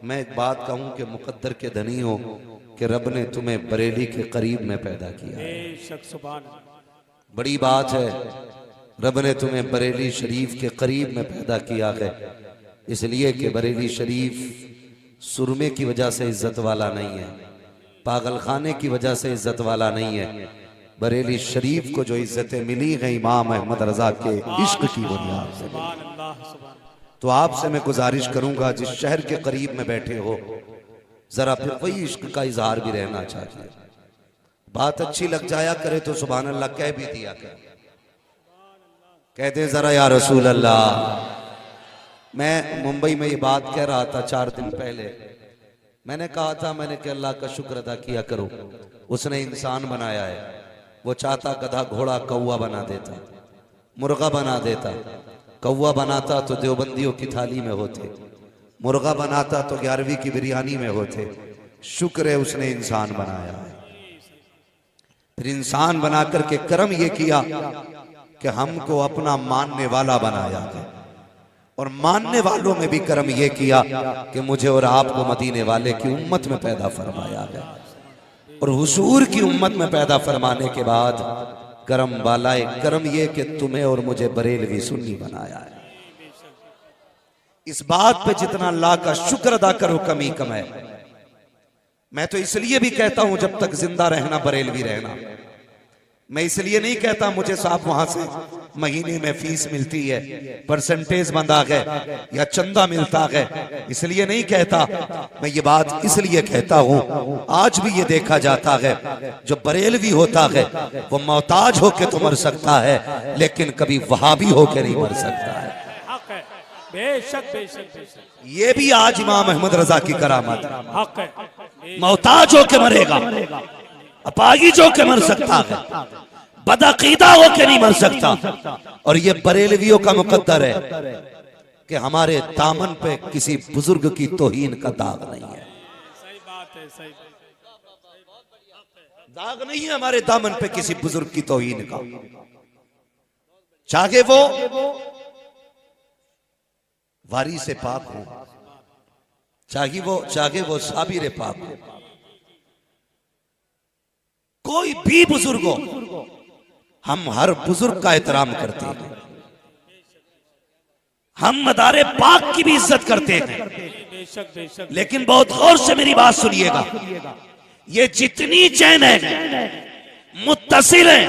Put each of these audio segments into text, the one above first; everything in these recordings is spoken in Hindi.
मैं एक बात कहूं कि मुकद्दर के धनी हो कि रब ने तुम्हें बरेली के करीब में पैदा किया है। बड़ी बात है, रब ने तुम्हें बरेली शरीफ के करीब में पैदा किया है, इसलिए कि बरेली शरीफ सुरमे की वजह से इज्जत वाला नहीं है, पागल खाने की वजह से इज्जत वाला नहीं है। बरेली शरीफ को जो इज्जतें मिली हैं इमाम अहमद रजा के इश्क की बुनियाद से। तो आपसे मैं गुजारिश करूंगा, जिस शहर के करीब में बैठे हो जरा फिर वही इश्क का इजहार भी रहना चाहिए। बात अच्छी लग जाया करे तो सुभान अल्लाह कह भी दिया कर, कह दे जरा या रसूल अल्लाह। मैं मुंबई में ये बात कह रहा था 4 दिन पहले, मैंने कहा था मैंने कि अल्लाह का शुक्र अदा किया करो, उसने इंसान बनाया है। वो चाहता गधा घोड़ा कौवा बना देता, मुर्गा बना देता। कौवा बनाता तो देवबंदियों की थाली में होते, मुर्गा बनाता तो 11वीं की बिरयानी में होते। शुक्र है उसने इंसान बनाया है। फिर इंसान बना करके कर्म ये किया कि हमको अपना मानने वाला बनाया है, और मानने वालों में भी कर्म ये किया कि मुझे और आपको मदीने वाले की उम्मत में पैदा फरमाया है। और हुजूर की उम्मत में पैदा फरमाने के बाद करम वाला करम ये कि तुम्हें और मुझे बरेलवी सुन्नी बनाया है। इस बात पे जितना अल्लाह का शुक्र अदा करो कमी कम है। मैं तो इसलिए भी कहता हूं जब तक जिंदा रहना बरेलवी रहना। मैं इसलिए नहीं कहता मुझे साहब वहां से महीने में फीस मिलती है, परसेंटेज बंधा है या चंदा मिलता है, इसलिए नहीं कहता। मैं ये बात इसलिए कहता हूं, आज भी ये देखा जाता है जो बरेलवी होता है वो मोहताज होके तो मर सकता है, लेकिन कभी वहाबी होके नहीं मर सकता है। बेशक बेशक बेशक ये भी आज इमाम अहमद रजा की करामत है। मोहताज होके मरेगा, अपाहिज होके मर सकता है, बदअकीदा होके नहीं मर सकता। और ये बरेलवियों का मुकद्दर है कि हमारे दामन पे किसी बुजुर्ग की तौहीन का दाग नहीं है। सही बात है, सही दाग नहीं है हमारे दामन पे किसी बुजुर्ग की तौहीन का, चाहे वो वारी से पाक हो, चाहे वो साबिर पाक हो, कोई भी बुजुर्ग हो, हम हर बुजुर्ग का एहतराम करते हैं, हम मदारे पाक की भी इज्जत करते हैं। बेशक बेशक। लेकिन बहुत गौर से मेरी बात सुनिएगा, ये जितनी चैन है मुत्तसिल है,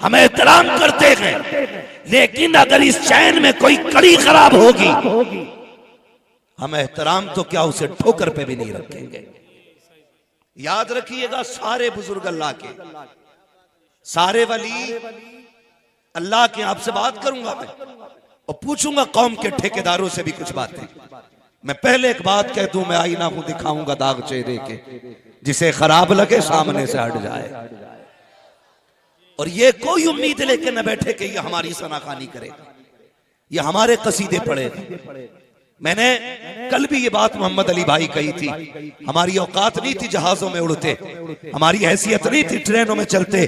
हम एहतराम करते हैं, लेकिन अगर इस चैन में कोई कड़ी खराब होगी हम एहतराम तो क्या उसे ठोकर पे भी नहीं रखेंगे। याद रखिएगा, सारे बुजुर्ग अल्लाह के, सारे वली अल्लाह के। आपसे बात करूंगा मैं और पूछूंगा कौम के ठेकेदारों से भी कुछ बातें। मैं पहले एक बात कह दूं, मैं आईना हूं, दिखाऊंगा दाग चेहरे के, जिसे खराब लगे सामने से हट जाए। और ये कोई उम्मीद लेके न बैठे कि ये हमारी सनाखानी करेगा, ये हमारे कसीदे पढ़ेगा। मैंने कल भी ये बात मोहम्मद अली भाई कही थी, हमारी औकात नहीं थी जहाजों में उड़ते, हमारी हैसियत नहीं थी ट्रेनों में चलते,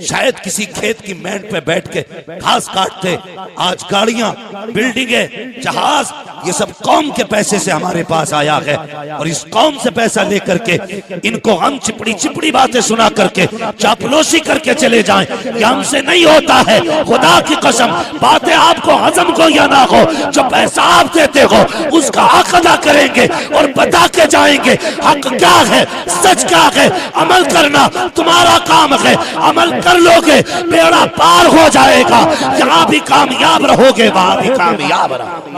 शायद किसी खेत की मेंढ पे बैठ के घास काटते। आज गाड़ियां, बिल्डिंगें, जहाज, ये सब कौम के पैसे से हमारे पास आया है। और इस कौम से पैसा लेकर के इनको हम चिपड़ी चिपड़ी बातें सुना करके चापलूसी करके चले जाएं, ये हमसे नहीं होता है। खुदा की कसम, बातें आपको हजम को या ना हो, जो पैसा आप देते हो उसका हक अदा करेंगे और बता के जाएंगे हक क्या है, सच क्या है। अमल करना तुम्हारा काम है, अमल कर लोगे बेड़ा पार हो जाएगा। यहाँ भी कामयाब रहोगे, वहां भी कामयाब रहोगे।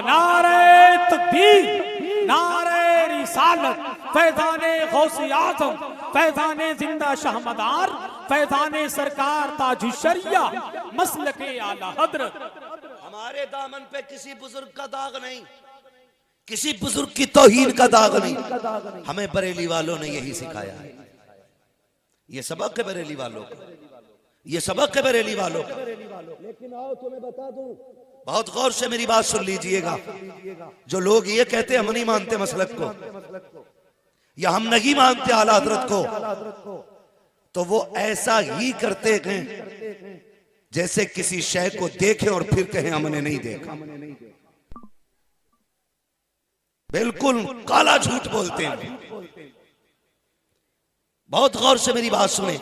नारे तकबीर, नारे रिसालत, फैज़ाने गौसे आज़म, फैज़ाने जिंदा शाहमदार, फैज़ाने सरकार ताजुश्शरिया, मसलके आला हजरत। हमारे दामन पे किसी बुजुर्ग का दाग नहीं, किसी बुजुर्ग की तौहीन का दाग नहीं। हमें बरेली वालों ने यही सिखाया है। ये सबक है बरेली वालों का, ये सबक है बरेली वालों का। लेकिन आओ तुम्हें बता दूं, बहुत गौर से मेरी बात सुन लीजिएगा, जो लोग ये कहते हम नहीं मानते मसलक को या हम नहीं मानते आला हजरत को, तो वो ऐसा ही करते हैं जैसे किसी शय को देखें और फिर कहें हमने नहीं देखा। बिल्कुल काला झूठ बोलते हैं। बहुत गौर से मेरी बात सुने,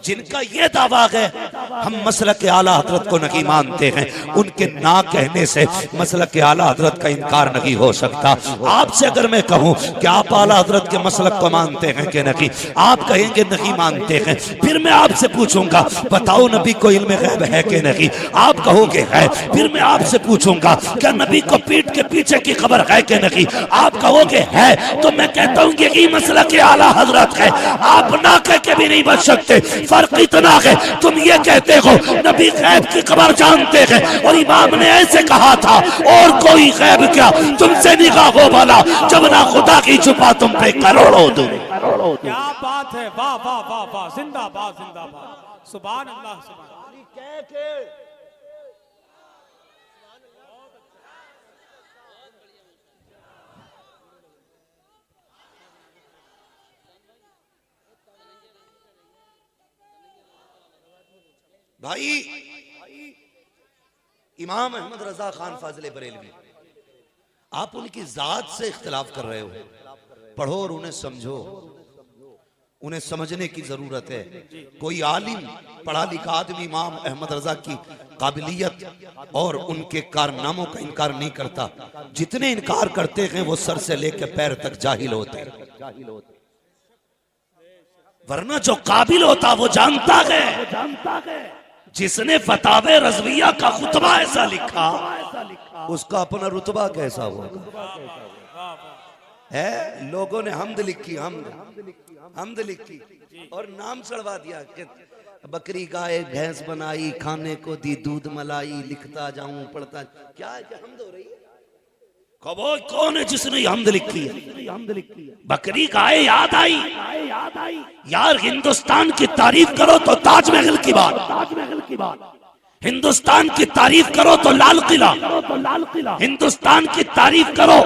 जिनका ये दावा है हम मसलक के आला हजरत को नहीं मानते हैं, उनके ना कहने से मसलक के आला हजरत का इनकार नहीं हो सकता। आपसे अगर मैं कहूं कि आप आला हजरत के मसलक को मानते हैं कि नहीं, आप कहेंगे नहीं मानते हैं। फिर मैं आपसे पूछूंगा बताओ नबी को इल्म गैब है कि नहीं, आप कहोगे है। फिर मैं आपसे पूछूंगा क्या नबी को पीठ के पीछे की खबर है कि नहीं, आप कहोगे है। तो मैं कहता हूं कि ये मसलक के आला हजरत है, आप ना कह के भी नहीं बच सकते। फर्क इतना है तुम ये कहते हो नबी गैब की खबर जानते हैं, और इमाम ने ऐसे कहा था, और कोई गैब क्या तुमसे निगाह हो भला, जब ना खुदा की छुपा तुम पे करोड़ों दूर। क्या बात है, वाह वाह वाह वाह, जिंदाबाद जिंदाबाद, सुभान अल्लाह सुभान। भाई इमाम अहमद रजा खान फाजिल बरेलवी, आप उनकी जात से इख्तिलाफ कर रहे हो, पढ़ो और उन्हें समझो, उन्हें समझने की जरूरत है। कोई आलिम पढ़ा लिखा आदमी इमाम अहमद रजा की काबिलियत और उनके कारनामों का इनकार नहीं करता। जितने इनकार करते हैं वो सर से लेकर पैर तक जाहिल होते हैं, वरना जो काबिल होता वो जानता है। जिसने फतावे रज़विया का खुतबा ऐसा लिखा, उसका अपना रुतबा कैसा होगा। है लोगों ने हमद लिखी, हमद लिखी और नाम चढ़वा दिया कि बकरी गाय भैंस बनाई, खाने को दी दूध मलाई, लिखता जाऊं पढ़ता। क्या है कि हमद हो रही है? कौन है जिसने हमद लिखी है? बकरी गाय याद आई यार, हिंदुस्तान की तारीफ करो तो ताजमहल की बात, हिंदुस्तान की तारीफ करो तो लाल किला, हिंदुस्तान की तारीफ करो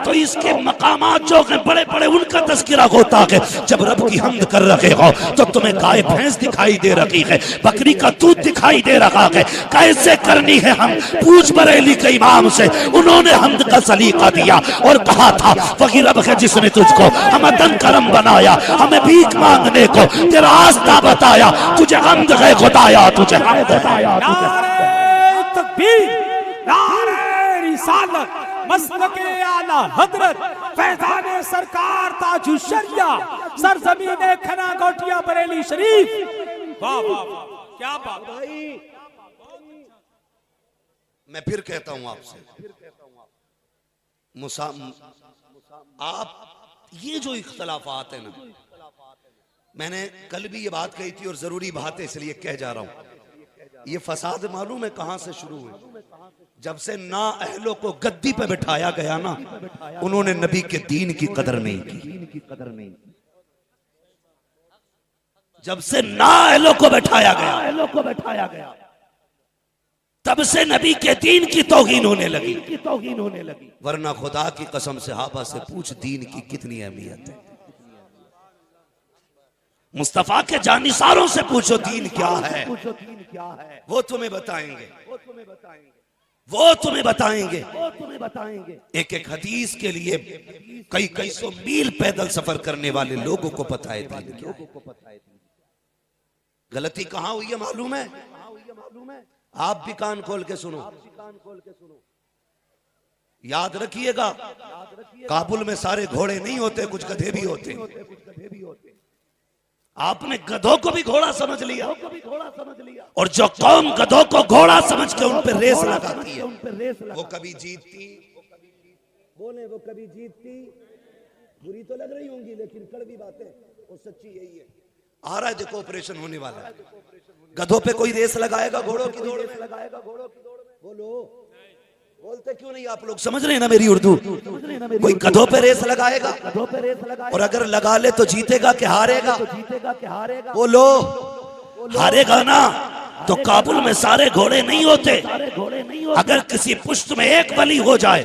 तो इसके मकामात जो हैं बड़े बड़े, उनका तज़किरा होता है। जब रब की हमद कर रहे हो तो तुम्हें गाय भैंस दिखाई दे रही है, बकरी का दूध दिखाई दे रहा है। कैसे करनी है हम? पूछ बरेली के इमाम से, उन्होंने हमद का सलीका दिया और कहा था वही रब है जिसने तुझको हमदन करम बनाया, हमें भीख मांगने को तेरा रास्ता बताया, तुझे हमद है खुदाया, तुझे हमद बताया। नारे तकबीर, नारे रिसालत, मसलके आला हजरत, फैज़ाने सरकार ताजुश शरिया, सरजमीने खना गोटिया बरेली शरीफ। वाह वाह वाह, क्या बात भाई। मैं फिर कहता हूं आपसे, आप ये जो इख्तलाफात है ना, मैंने कल भी ये बात कही थी और जरूरी बात है इसलिए कह जा रहा हूं। ये फसाद मालूम है कहां से शुरू हुए? जब से ना अहलों को गद्दी पे बिठाया गया ना, उन्होंने नबी के दीन की कदर नहीं की। जब से ना अहलों को बैठाया गया, तब से नबी के दीन की तौहीन होने लगी। वरना खुदा की कसम से सहाबा से पूछ दीन की कितनी अहमियत है। मुस्तफा के जानिसारों से पूछो दीन क्या है, वो तुम्हें बताएंगे, वो तुम्हें बताएंगे। एक एक हदीस के लिए कई सौ मील पैदल सफर करने वाले लोगों को पता है दीन क्या है। गलती कहां हुई है मालूम है? आप भी कान खोल के सुनो, याद रखिएगा, काबुल में सारे घोड़े नहीं होते, कुछ गधे भी होते। आपने गधों को भी घोड़ा समझ लिया, और जो कौम गधों को घोड़ा समझ के उन पर रेस लगाती है, वो कभी जीतती, वो कभी जीतती। बुरी तो लग रही होंगी लेकिन कड़वी बात है, वो सच्ची यही है। आ रहा है देखो, ऑपरेशन होने वाला है। गधों पे कोई रेस लगाएगा घोड़ों की दौड़ में? बोलो, बोलते क्यों नहीं आप लोग? समझ रहे हैं ना मेरी उर्दू? कोई गधों पे रेस लगाएगा, और अगर लगा ले तो जीतेगा कि हारेगा? बोलो, हारेगा ना। तो काबुल में सारे घोड़े नहीं होते। अगर किसी पुश्त में एक वली हो जाए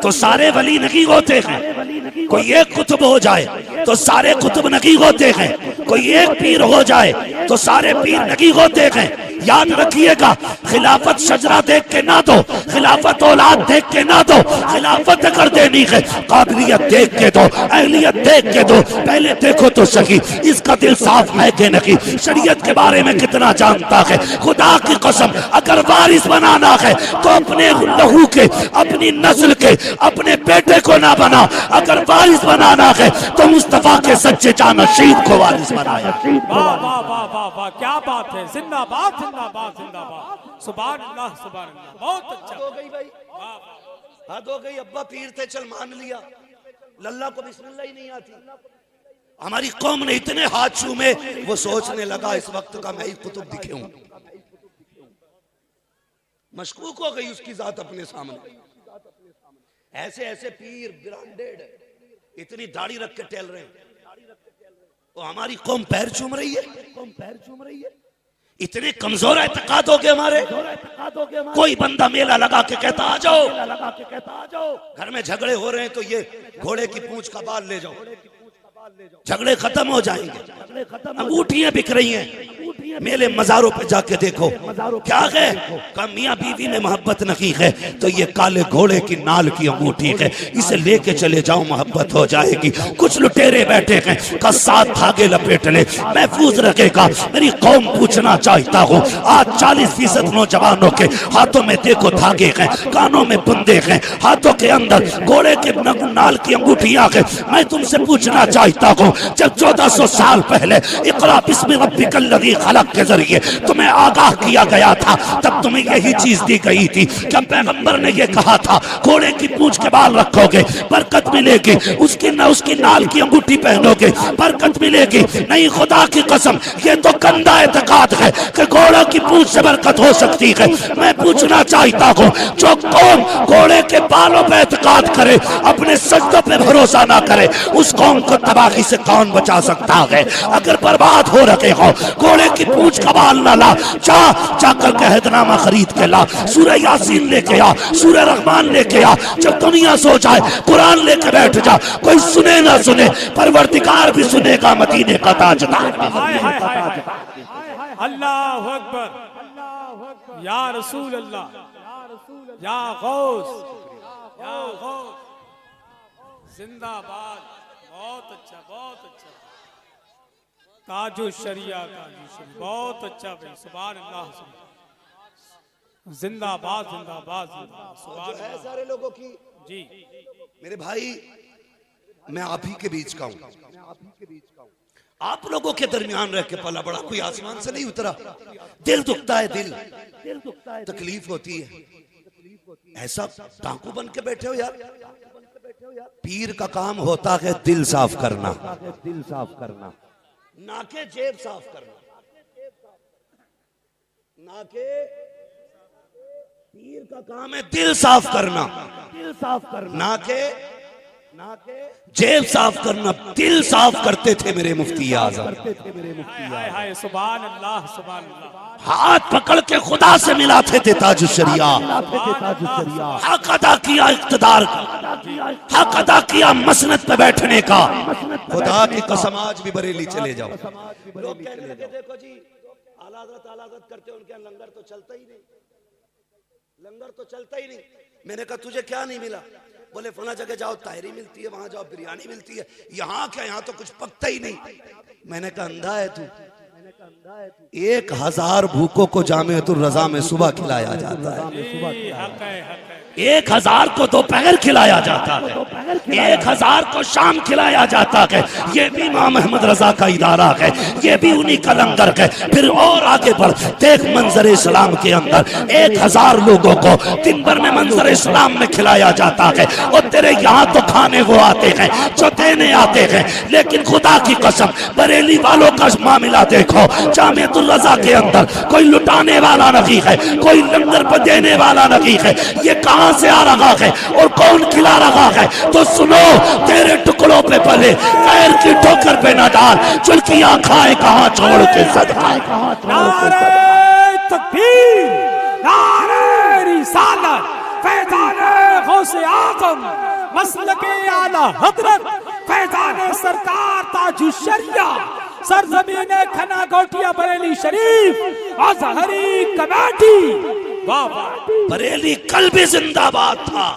तो सारे वली नहीं होते हैं। कोई एक कुतुब हो जाए तो सारे कुतुब नहीं होते हैं। कोई एक पीर हो जाए तो सारे पीर नहीं होते हैं। याद रखिएगा, खिलाफत शजरा देख के ना दो, खिलाफत औलाद देख के ना दो, खिलाफत अगर देनी है काबिलियत देख के दो, अहलियत देख के दो। पहले देखो तो सही इसका दिल साफ है कि नहीं, शरीयत के बारे में कितना जानता है। खुदा की कसम अगर वारिस बनाना है तो अपने लहू के, अपनी नस्ल के, अपने बेटे को ना बना। अगर वारिस बनाना है तो मुस्तफा के सच्चे जानशीन को वारिस बनाया। वाह वाह वाह वाह वाह, क्या बात है। जिंदाबाद जिंदाबाद जिंदाबाद, सुभान अल्लाह सुभान अल्लाह। बहुत अच्छा हो गई भाई, हद हो गई। अब्बा पीर थे, चल मान लिया, लल्ला को बिस्मिल्लाह ही नहीं आती। हमारी कौम ने इतने हाथ चूमे, वो सोचने लगा इस वक्त का मैं ही कुतुब दिखे हूं। मशकूक हो गई उसकी जात अपने सामने। ऐसे ऐसे पीर ब्रांडेड इतनी दाढ़ी रख के टहल रहे हैं, वो हमारी कौम पैर चूम रही है, कौम पैर चूम रही है। इतने कमजोर एतकाद हो गए हमारे। कोई बंदा मेला लगा के कहता आ जाओ, घर में झगड़े हो रहे हैं तो ये घोड़े की पूंछ का बाल ले जाओ, झगड़े खत्म हो जाएंगे। अंगूठियां बिक रही हैं, मेले मजारों पे जाके देखो क्या है, का मियां बीवी में मोहब्बत नहीं है तो ये काले घोड़े की नाल की अंगूठी है, इसे लेके चले जाओ मोहब्बत हो जाएगी। कुछ लुटेरे बैठे हैं का 7 धागे लपेट ले, महफूज रखेगा। मेरी कौम पूछना चाहता हूँ, आज 40% नौजवानों के हाथों में देखो धागे हैं, कानों में बंदे हैं, हाथों के अंदर घोड़े के नाल की अंगूठियां हैं। मैं तुमसे पूछना चाहता हूँ, जब 1400 साल पहले इक़रा बिस्मि रब्बिकल लज़ी खलक़ के जरिए तुम्हें आगाह किया गया था, तब तुम्हें यही चीज दी गई थी। क्या पैगंबर ने यह कहा था घोड़े की पूंछ के बाल रखोगे बरकत मिलेगी, उसकी नाल की अंगूठी पहनोगे बरकत मिलेगी? नहीं, खुदा की कसम ये तो गंदा एतकाद है कि घोड़े की पूंछ से बरकत हो सकती है। मैं पूछना चाहता हूँ, जो कौम घोड़े के बालों पर एतकाद करे, अपने सजदों पे भरोसा ना करे, उस कौम को तबाही से कौन बचा सकता है? अगर बर्बाद हो रखे हो, घोड़े की पूंछ का बाल ना ला, जाकर के अहदनामा खरीद के ला, सूरह यासीन लेके आ, सूरह रहमान लेके आ। जब दुनिया सो जाए कुरान लेके बैठ जा, कोई सुने ना सुने, परवरदिगार भी सुनेगा मदीने का ताजदार। अल्लाहु अकबर, या रसूल अल्लाह, या गौस, या गौस, जिंदाबाद। बहुत अच्छा, बहुत अच्छा। ताजो शरिया, ताजो शरिया, बहुत अच्छा भाई, सुभान अल्लाह, जिंदाबाद जिंदाबाद जिंदाबाद, सुभान अल्लाह। सारे लोगों की जी मेरे भाई, मैं आप ही के बीच का हूँ, आप लोगों के दरमियान रह के पला बड़ा, कोई आसमान से नहीं उतरा। दिल दुखता है, दिल तकलीफ होती है। ऐसा डाकू बन के बैठे हो यार। पीर का काम होता है दिल साफ करना, दिल साफ करना, ना के जेब साफ करना, ना के। पीर का काम है दिल साफ करना, दिल साफ करना, ना के जेब साफ करना। दिल साफ करते थे मेरे मुफ्ती आज़म, सुभान अल्लाह, सुभान अल्लाह। हाथ पकड़ के खुदा से मिलाते थे ताजुश शरिया, हक अदा किया इक़्तिदार का, हक अदा किया मसनद पे बैठने का। खुदा की कसम आज भी बरेली चले जाओ, लोग कहने लगे देखो जी आला हज़रत करते उनके यहाँ लंगर तो चलता ही नहीं, लंगर तो चलता ही नहीं। मैंने कहा तुझे क्या नहीं मिला? बोले फला जगह जाओ तायरी मिलती है, वहां जाओ बिरयानी मिलती है, यहाँ क्या, यहाँ तो कुछ पकता ही नहीं। मैंने कहा अंधा है तू, 1000 भूखों को जामिअतुर रज़ा में सुबह खिलाया जाता है, 1000 को दोपहर खिलाया जाता है, 1000 को शाम खिलाया जाता है। ये भी इमाम अहमद रजा का इदारा है, ये भी उन्हीं का लंगर है। फिर और आगे बढ़ देख, मंजर इस्लाम के अंदर 1000 लोगों को दिन भर में मंजर इस्लाम में खिलाया जाता है। और तेरे यहाँ तो खाने वो आते हैं जो देने आते हैं, लेकिन खुदा की कसम बरेली वालों का मामला देखो, जामिअतुर रज़ा के अंदर कोई लुटाने वाला नहीं है, कोई लंगर पर देने वाला नहीं है। ये कहां से आ रहा है और कौन खिला रहा है? तो सुनो, तेरे टुकड़ों पे पले, पैर की ठोकर पे न डाल, चुल्कियां खाए कहां छोड़ के सदका। नारे तकबीर, नारे रिसालत, फैज़ाने गौसे आज़म, मसलके आला हज़रत, फैज़ाने सरकार ताजुश शरिया, सरजमीन खना गोटिया बरेली शरीफ अजहरी कमेटी। वाह वाह, बरेली कल भी जिंदाबाद था,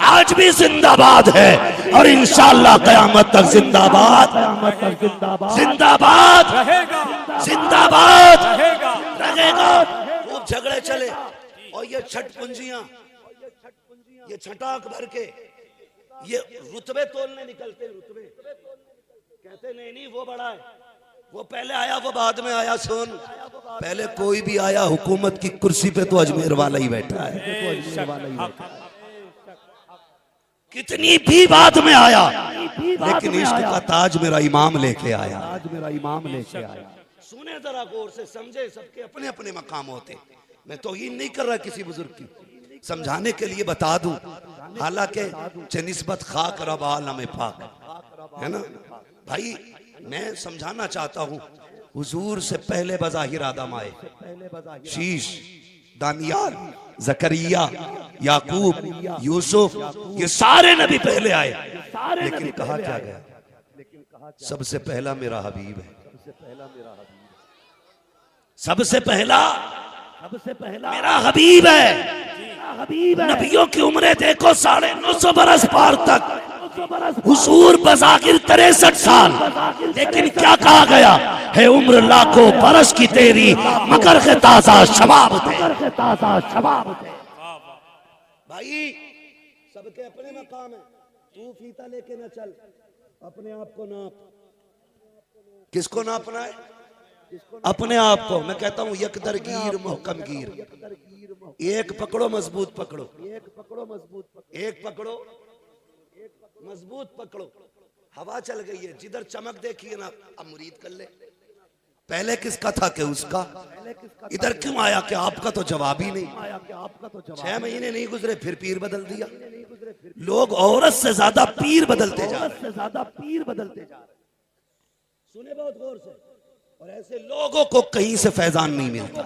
आज भी जिंदाबाद है और इंशाअल्लाह कयामत तक जिंदाबाद जिंदाबाद रहेगा, जिंदाबाद रहेगा। रहेगा। खूब झगड़े चले और ये छठ पूंजियां, ये छटाक भर के ये रुतबे तोलने निकलते हैं। रुतबे कहते नहीं वो बड़ा है, वो पहले आया वो बाद में आया। सुन, पहले कोई भी आया हुकूमत की कुर्सी पे तो अजमेर वाला ही बैठा है। कितनी भी बाद में आया, लेकिन इश्क का ताज मेरा इमाम लेके आया। सुने जरा गौर से, समझे, सबके अपने अपने मकाम होते। मैं तौहीन नहीं कर रहा किसी बुजुर्ग की, समझाने के लिए बता दूं। हालांकि निस्बत खाक रब आलम पाक है ना भाई, मैं समझाना चाहता हूं। हुजूर से पहले बज़ाहिर आदम आए, शीश, दानियाल, जकरिया, याकूब, यूसुफ, ये सारे नबी पहले आए। लेकिन कहा क्या गया? सबसे पहला मेरा हबीब है, सबसे पहला मेरा हबीब है। नबियों की उम्रें देखो 950 बरस पार तक, हुजूर बज़ाहिर 63 साल, लेकिन क्या कहा गया है? उम्र लाखों बरस की तेरी, मगर के ताजा शबाब थे। भाई सबके अपने मकाम है, तू फीता लेके ना चल, अपने आप को नाप। किसको नापना है? अपने आप को। मैं कहता हूं यकदर गिर मोहकम गिर, एक पकड़ो मजबूत पकड़ो, एक पकड़ो मजबूत पकड़ो। हवा चल गई है, जिधर चमक देखी है ना, अब मुरीद कर ले। पहले किसका था कि उसका? इधर क्यों आया कि आपका? तो जवाब ही नहीं। 6 महीने नहीं गुजरे फिर पीर बदल दिया। लोग औरत से ज्यादा पीर बदलते जा रहे। सुने बहुत गौर से। और ऐसे लोगों को कहीं से फैजान नहीं मिलता,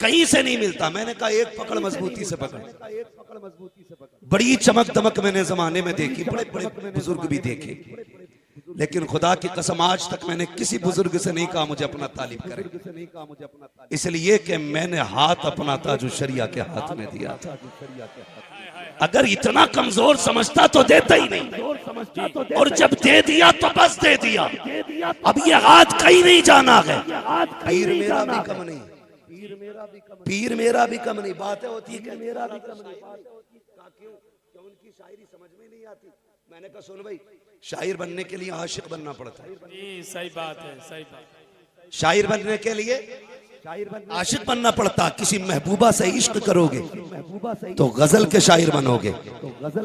कहीं से नहीं मिलता। मैंने कहा एक पकड़ मजबूती से पकड़। बड़ी चमक दमक मैंने जमाने में देखी, बड़े बड़े बुजुर्ग भी देखे, लेकिन खुदा की कसम आज तक मैंने किसी बुजुर्ग से नहीं कहा मुझे अपना तालिब करे, इसलिए कि मैंने हाथ अपना ताजु शरिया के हाथ में दिया था। अगर इतना कमजोर समझता तो देता ही नहीं, और जब दे दिया तो बस दे दिया। अब ये हाथ कहीं नहीं जाना है। पीर मेरा भी कम नहीं, पीर मेरा भी कम नहीं। बातें होती है कि मेरा भी कम नहीं। क्यों उनकी शायरी समझ में नहीं आती। मैंने कहा सुन भाई, शायर बनने के लिए आशिक बनना पड़ता है। सही बात है, सही बात। शायर बनने के लिए आशिक बनना पड़ता। किसी महबूबा से इश्क करोगे तो गजल के शायर बनोगे,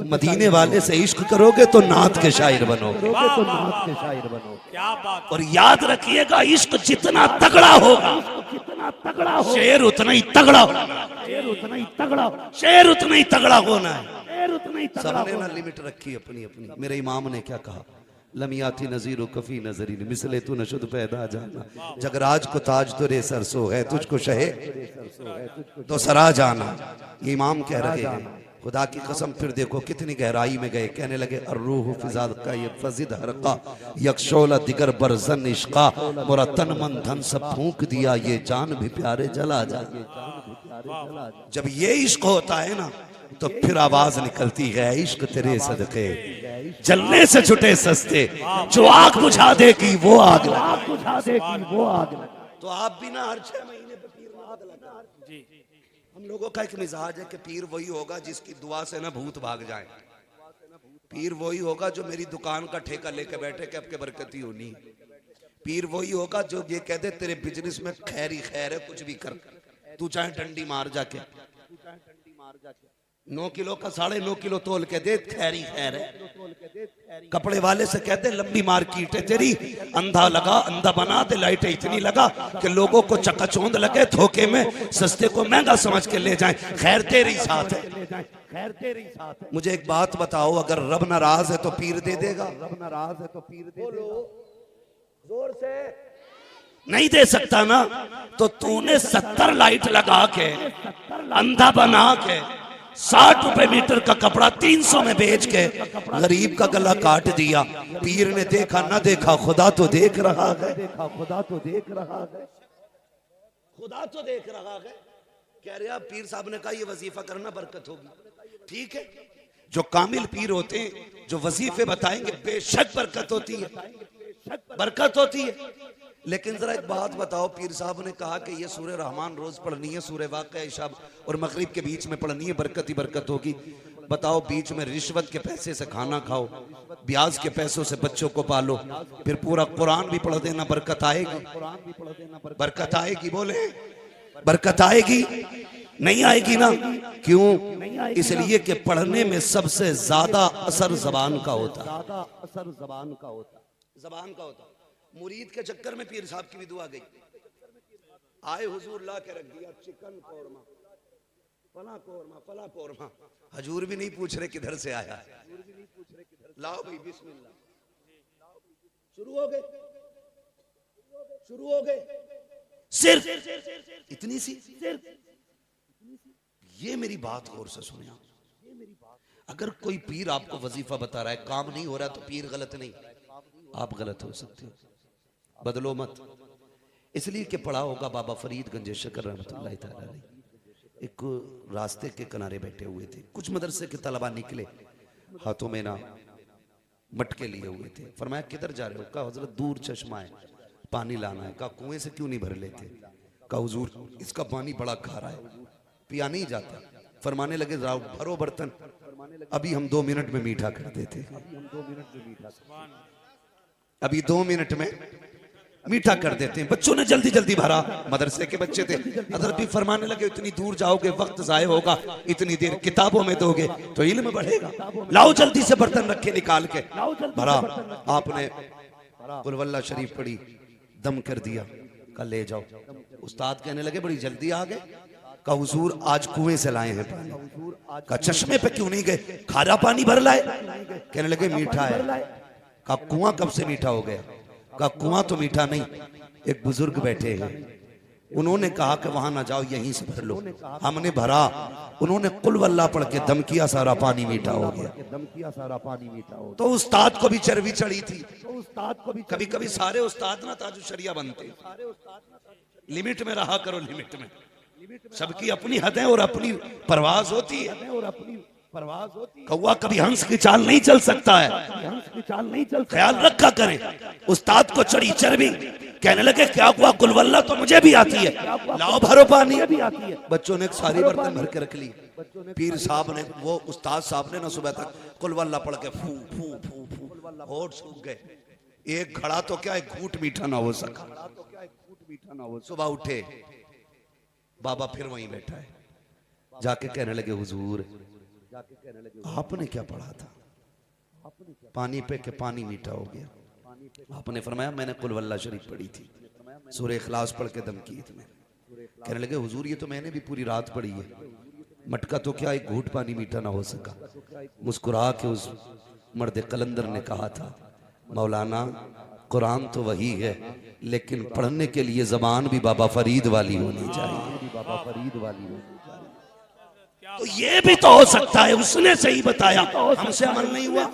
मदीने वाले से इश्क करोगे तो नात के शायर बनोगे। क्या बात। और याद रखिएगा, इश्क जितना तगड़ा होगा शेर उतना ही तगड़ा होना, शेर उतना ही तगड़ा होना है। सबने ना लिमिट रखी अपनी अपनी। मेरे इमाम ने क्या कहा? लमियाती नजीर कफी नजरी मिसले तू नशुद पैदा जाना, जगराज को ताज तो रे सरसो है, तुझको शहे तो सरा जाना। ये इमाम कह रहे हैं। खुदा की कसम फिर देखो कितनी गहराई में गए। कहने लगे अर्रूह फिजाद का ये फजिद हरका यकशोला दिगर बरजन इश्का, मोरा तन मन धन सब फूंक दिया, ये जान भी प्यारे जला जा। जब ये इश्क होता है ना तो फिर आवाज निकलती है, इश्क तेरे सदके जलने से छुटे सस्ते, जो आग बुझा देगी वो आग लगे। तो आप भी ना हर 6 महीने पे पीर में आग लगा। हम लोगों का एक मिजाज है कि पीर वही होगा जिसकी दुआ से ना भूत भाग जाए। पीर वही होगा जो मेरी दुकान का ठेका लेके बैठे कि आपके बरकती होनी। पीर वही होगा जो ये कह दे तेरे बिजनेस में खैर ही खैर है, कुछ भी कर, तू चाहे डंडी मार जाके। 9 किलो का 9.5 किलो तोल के दे, खैर ही खैर है। कपड़े वाले से कहते लंबी मार्केट है तेरी, अंधा लगा अंधा बना दे, लाइटें इतनी लगा कि लोगों को चकाचौंध लगे, धोखे में सस्ते को महंगा समझ के ले जाएं, खैर तेरी साथ है। मुझे एक बात बताओ, अगर रब नाराज है तो पीर दे देगा? जोर से नहीं दे सकता ना। तो तूने 70 लाइट लगा के, अंधा बना के, 60 रुपए मीटर का कपड़ा 300 में बेच के गरीब का गला काट दिया। पीर ने देखा ना देखा, खुदा तो देख रहा है, खुदा तो देख रहा है, खुदा तो देख रहा है। कह रहे पीर साहब ने कहा ये वजीफा करना बरकत होगी। ठीक है, जो कामिल पीर होते हैं जो वजीफे बताएंगे बेशक बरकत होती है, बरकत होती है। लेकिन जरा एक बात बताओ, पीर साहब ने कहा कि ये सूरह रहमान रोज पढ़नी है, सूरह वाक़या इशा और मगरिब के बीच में पढ़नी है, बरकत ही बरकत होगी। बताओ, बीच में रिश्वत के पैसे से खाना खाओ, ब्याज के पैसों से बच्चों को पालो, फिर पूरा कुरान भी पढ़ देना, बरकत आएगी? बरकत आएगी? बोले बरकत आएगी? नहीं आएगी ना। क्यों? इसलिए कि पढ़ने में सबसे ज्यादा असर जबान का होता, जबान का होता। मुरीद के चक्कर में पीर साहब की भी दुआ गई। आए हुजूर ला के रख दिया चिकन कौरमा, फला कौरमा। हजूर भी नहीं पूछ रहे किधर से आया, लाओ भाई बिस्मिल्लाह। शुरू हो गए सिर्फ इतनी सी। ये मेरी बात गौर से सुनिए। अगर कोई पीर आपको वजीफा बता रहा है, काम नहीं हो रहा, तो पीर गलत नहीं, आप गलत हो सकते हो। बदलो मत। इसलिए कि पढ़ा होगा बाबा फरीद गंज शकर रहमतुल्लाह तआला अलैह एक रास्ते के किनारे बैठे हुए थे। कुछ मदरसे के तलबा निकले, हाथों में ना मटके लिए हुए थे। फरमाया किधर जा रहे हो? कहा हजरत दूर चश्मा है, पानी लाना है। कहा कुएं से क्यों नहीं भर लेते? कहा हुजूर इसका पानी बड़ा खारा है, पिया नहीं जाता। फरमाने लगे जाओ भरो बर्तन, अभी हम 2 मिनट में मीठा कर देते हैं, अभी 2 मिनट में मीठा कर देते हैं। बच्चों ने जल्दी जल्दी भरा, मदरसे के बच्चे थे। हजरत भी फरमाने लगे इतनी दूर जाओगे वक्त जाये होगा, इतनी देर किताबों में दोगे तो इल्म बढ़ेगा, लाओ जल्दी से बर्तन रखे निकाल के भरा। आपने कुल वल्लाह शरीफ पढ़ी, दम कर दिया, कल ले जाओ। उस्ताद कहने लगे बड़ी जल्दी आ गए। कहा हुजूर आज कुएं से लाए हैं पानी। कहा चश्मे पे क्यों नहीं गए? खारा पानी भर लाए। कहने लगे मीठा है। कहा कुआं कब से मीठा हो गया? कहा कुआं तो मीठा नहीं, एक बुजुर्ग बैठे हैं, उन्होंने कहा कि वहां ना जाओ यहीं से भर लो। हमने भरा, उन्होंने कुल वल्लाह पढ़ के दम किया, सारा पानी मीठा हो गया। तो उस्ताद को भी चर्बी चढ़ी थी। कभी कभी सारे उस्ताद ना ताजु शरिया बनते। लिमिट में रहा करो, लिमिट में। सबकी अपनी हदें और अपनी परवाज होती है। कौवा कभी हंस की चाल नहीं चल सकता है, ख्याल रखा करें। उस्ताद को चढ़ी चर्बी, कहने लगे क्या हुआ? कुलवल्ला तो मुझे भी आती है, लाओ भरो पानी। बच्चों ने सारी बर्तन भर के रख ली। पीर साहब ने, वो उस्ताद साहब ने ना सुबह तक कुलवल्ला पढ़ के फू फू फू फू, होठ सूख गए। एक घड़ा तो क्या एक घूंट मीठा ना हो सका। सुबह उठे, बाबा फिर वहीं बैठा है। जाके कहने लगे हुजूर आपने क्या पढ़ा था? पानी पे के पानी मीठा हो गया। आपने फरमाया मैंने कुल वल्लाह शरीफ पढ़ी थी, सूरह इखलास पढ़ के दम की थी। कहने लगे हुजूर ये तो मैंने भी पूरी रात पढ़ी है, मटका तो क्या एक घूंट पानी मीठा ना हो सका। मुस्कुरा के उस मर्द कलंदर ने कहा था मौलाना कुरान तो वही है, लेकिन पढ़ने के लिए जबान भी बाबा फरीद वाली होनी चाहिए। तो ये भी तो हो सकता है, उसने सही बताया, हमसे अमल नहीं हुआ,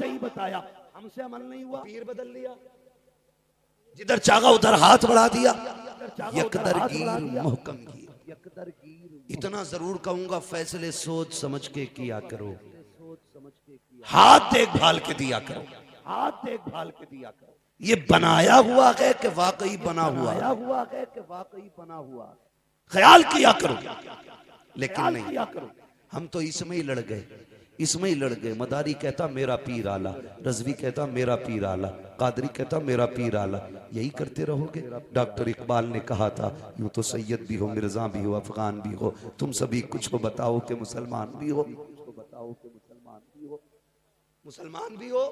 पीर बदल लिया, जिधर चाहा उधर हाथ बढ़ा दिया। यकदरगीर मुहकम गिर। इतना जरूर कहूंगा फैसले सोच समझ के किया करो, हाथ देखभाल के दिया करो, हाथ देखभाल के दिया करो। ये बनाया हुआ है कि वाकई बना हुआ है, ख्याल किया करो, लेकिन नहीं। हम तो इसमें ही लड़ गए, इसमें ही लड़ गए। मदारी कहता मेरा पीर आला, रजवी कहता मेरा पीर आला, कादरी कहता मेरा पीर आला। यही करते रहोगे। डॉक्टर इकबाल ने कहा था यूं तो सैयद भी हो, मिर्जा भी हो, अफगान भी हो, तुम सभी कुछ हो बताओ कि मुसलमान भी हो। मुसलमान भी हो।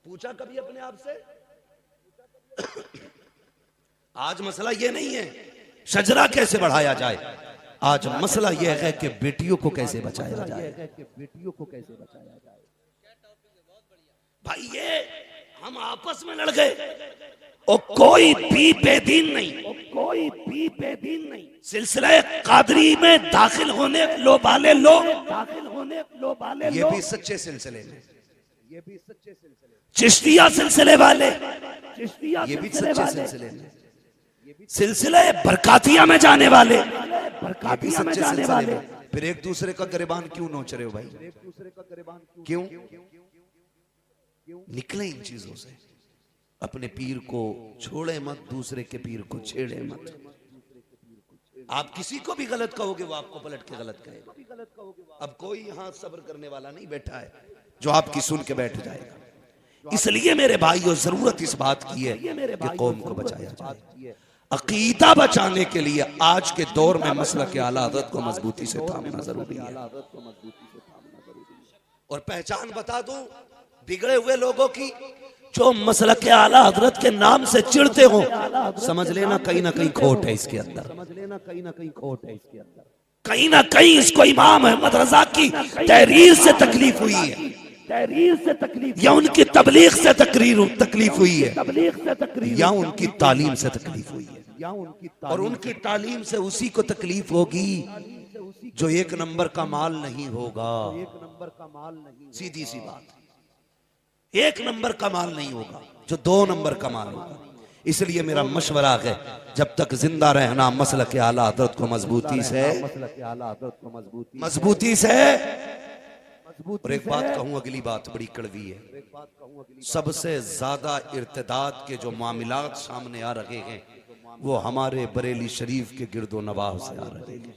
पूछा कभी अपने आप से? आज मसला ये नहीं है शजरा कैसे बढ़ाया जाए, आज मसला यह है कि बेटियों को कैसे बचाया जाए। भाई ये हम आपस में लड़ गए और कोई भी बेदीन नहीं, कोई भी बेदीन नहीं सिलसिला कादरी में दाखिल होने वाले लोग, ये भी सच्चे सिलसिले में, ये भी सच्चे सिलसिले, चिश्तिया सिलसिले वाले, ये भी सच्चे सिलसिले में, सिलसिले बरकातिया में जाने वाले, भी सच्चे सिलसिले में। फिर एक दूसरे का गिरबान क्यों नोच रहे हो भाई? एक दूसरे का गिरबान क्यों? निकले इन चीजों से। अपने पीर को छोड़े मत, दूसरे के पीर को छेड़े मत। आप किसी को भी गलत कहोगे वो आपको पलट के गलत कहेगा। अब कोई यहां सब्र करने वाला नहीं बैठा है जो आपकी सुन के बैठ जाएगा। इसलिए मेरे भाइयों जरूरत इस बात की है कि कौम को बचाया जाए। अकीदा बचाने के लिए आज के दौर में मसलक आला हज़रत को मजबूती से थामना जरूरी है। और पहचान बता दूं बिगड़े हुए लोगों की, जो मसलक आला हज़रत के नाम से चिढ़ते हो, समझ लेना कहीं ना कहीं खोट है इसके अंदर, समझ लेना कहीं ना कहीं खोट है इसके अंदर। कहीं ना कहीं इसको इमाम अहमद रजा की तहरीर से तकलीफ हुई है, तहरीर से तकलीफ, या उनकी तबलीग से तकलीफ हुई है, या उनकी तालीम से तकलीफ हुई है, और उनकी तालीम से उसी को तकलीफ होगी जो एक नंबर का माल नहीं होगा। एक नंबर का माल नहीं, सीधी सी बात, एक नंबर का माल नहीं होगा जो 2 नंबर का माल होगा। इसलिए मेरा मशवरा है जब तक जिंदा रहना मसलक आला हज़रत को मजबूती से। और एक बात कहूं, अगली बात बड़ी कड़वी है, सबसे ज्यादा इर्तिदाद के जो मामलात सामने आ रहे हैं वो हमारे बरेली शरीफ के गिरदो नवाह से आ रहे हैं।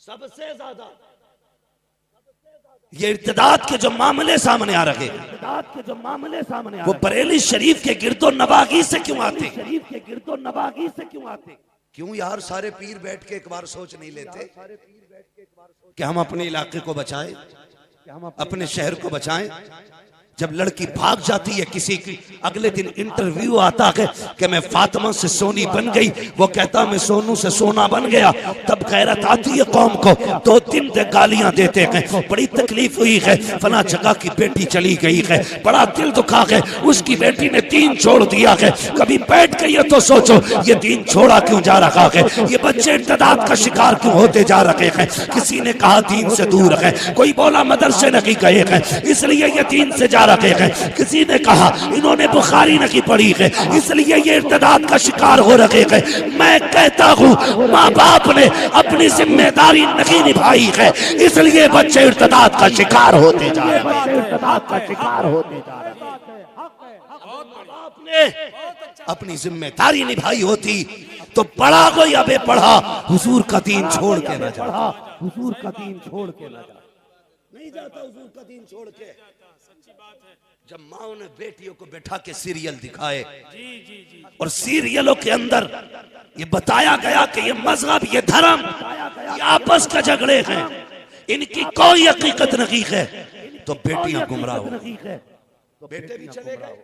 सबसे ज्यादा ये इर्तिदाद के जो मामले सामने आ रहे हैं वो बरेली शरीफ के गिरदो नवागी से क्यों आते? क्यों यार सारे पीर बैठ के एक बार सोच नहीं लेते कि हम अपने इलाके को बचाएं, अपने शहर को बचाएं। जब लड़की भाग जाती है किसी की, अगले दिन इंटरव्यू आता है कि मैं फातिमा से सोनी बन गई, वो कहता मैं सोनू से सोना बन गया। तब गैरत आती है कौम को, 2-3 गालियां देते हैं, बड़ी तकलीफ हुई है, फला जगह की बेटी चली गई है, बड़ा दिल दुखा है, उसकी बेटी ने दीन छोड़ दिया है। कभी बैठ के ये तो सोचो ये दीन छोड़ा क्यों जा रहा है, ये बच्चे इर्तिदाद का शिकार क्यों होते जा रहे हैं। किसी ने कहा दीन से दूर है, कोई बोला मदरसे नहीं गए हैं इसलिए ये दीन से रखे हैं, किसी ने कहा इन्होंने बुखारी नहीं पढ़ी है इसलिए ये इर्तिदाद का शिकार हो रहे हैं। मैं कहता हूँ माँ बाप ने अपनी जिम्मेदारी नहीं निभाई है इसलिए बच्चे इर्तिदाद का शिकार होते जा रहे हैं। आपने अपनी जिम्मेदारी निभाई होती तो पढ़ा को या बेपढ़ा हुजूर का दीन छोड़ के न जाता, हुजूर का दीन छोड़ के न जाता, नहीं जाता हुजूर का दीन छोड़ के। जब माओ ने बेटियों को बैठा के सीरियल दिखाए और सीरियलों के अंदर ये बताया गया कि ये मजहब, ये धर्म, ये आपस के झगड़े हैं, इनकी कोई हकीकत नहीं है, तो बेटियां गुमराह हो, बेटे भी चले गए।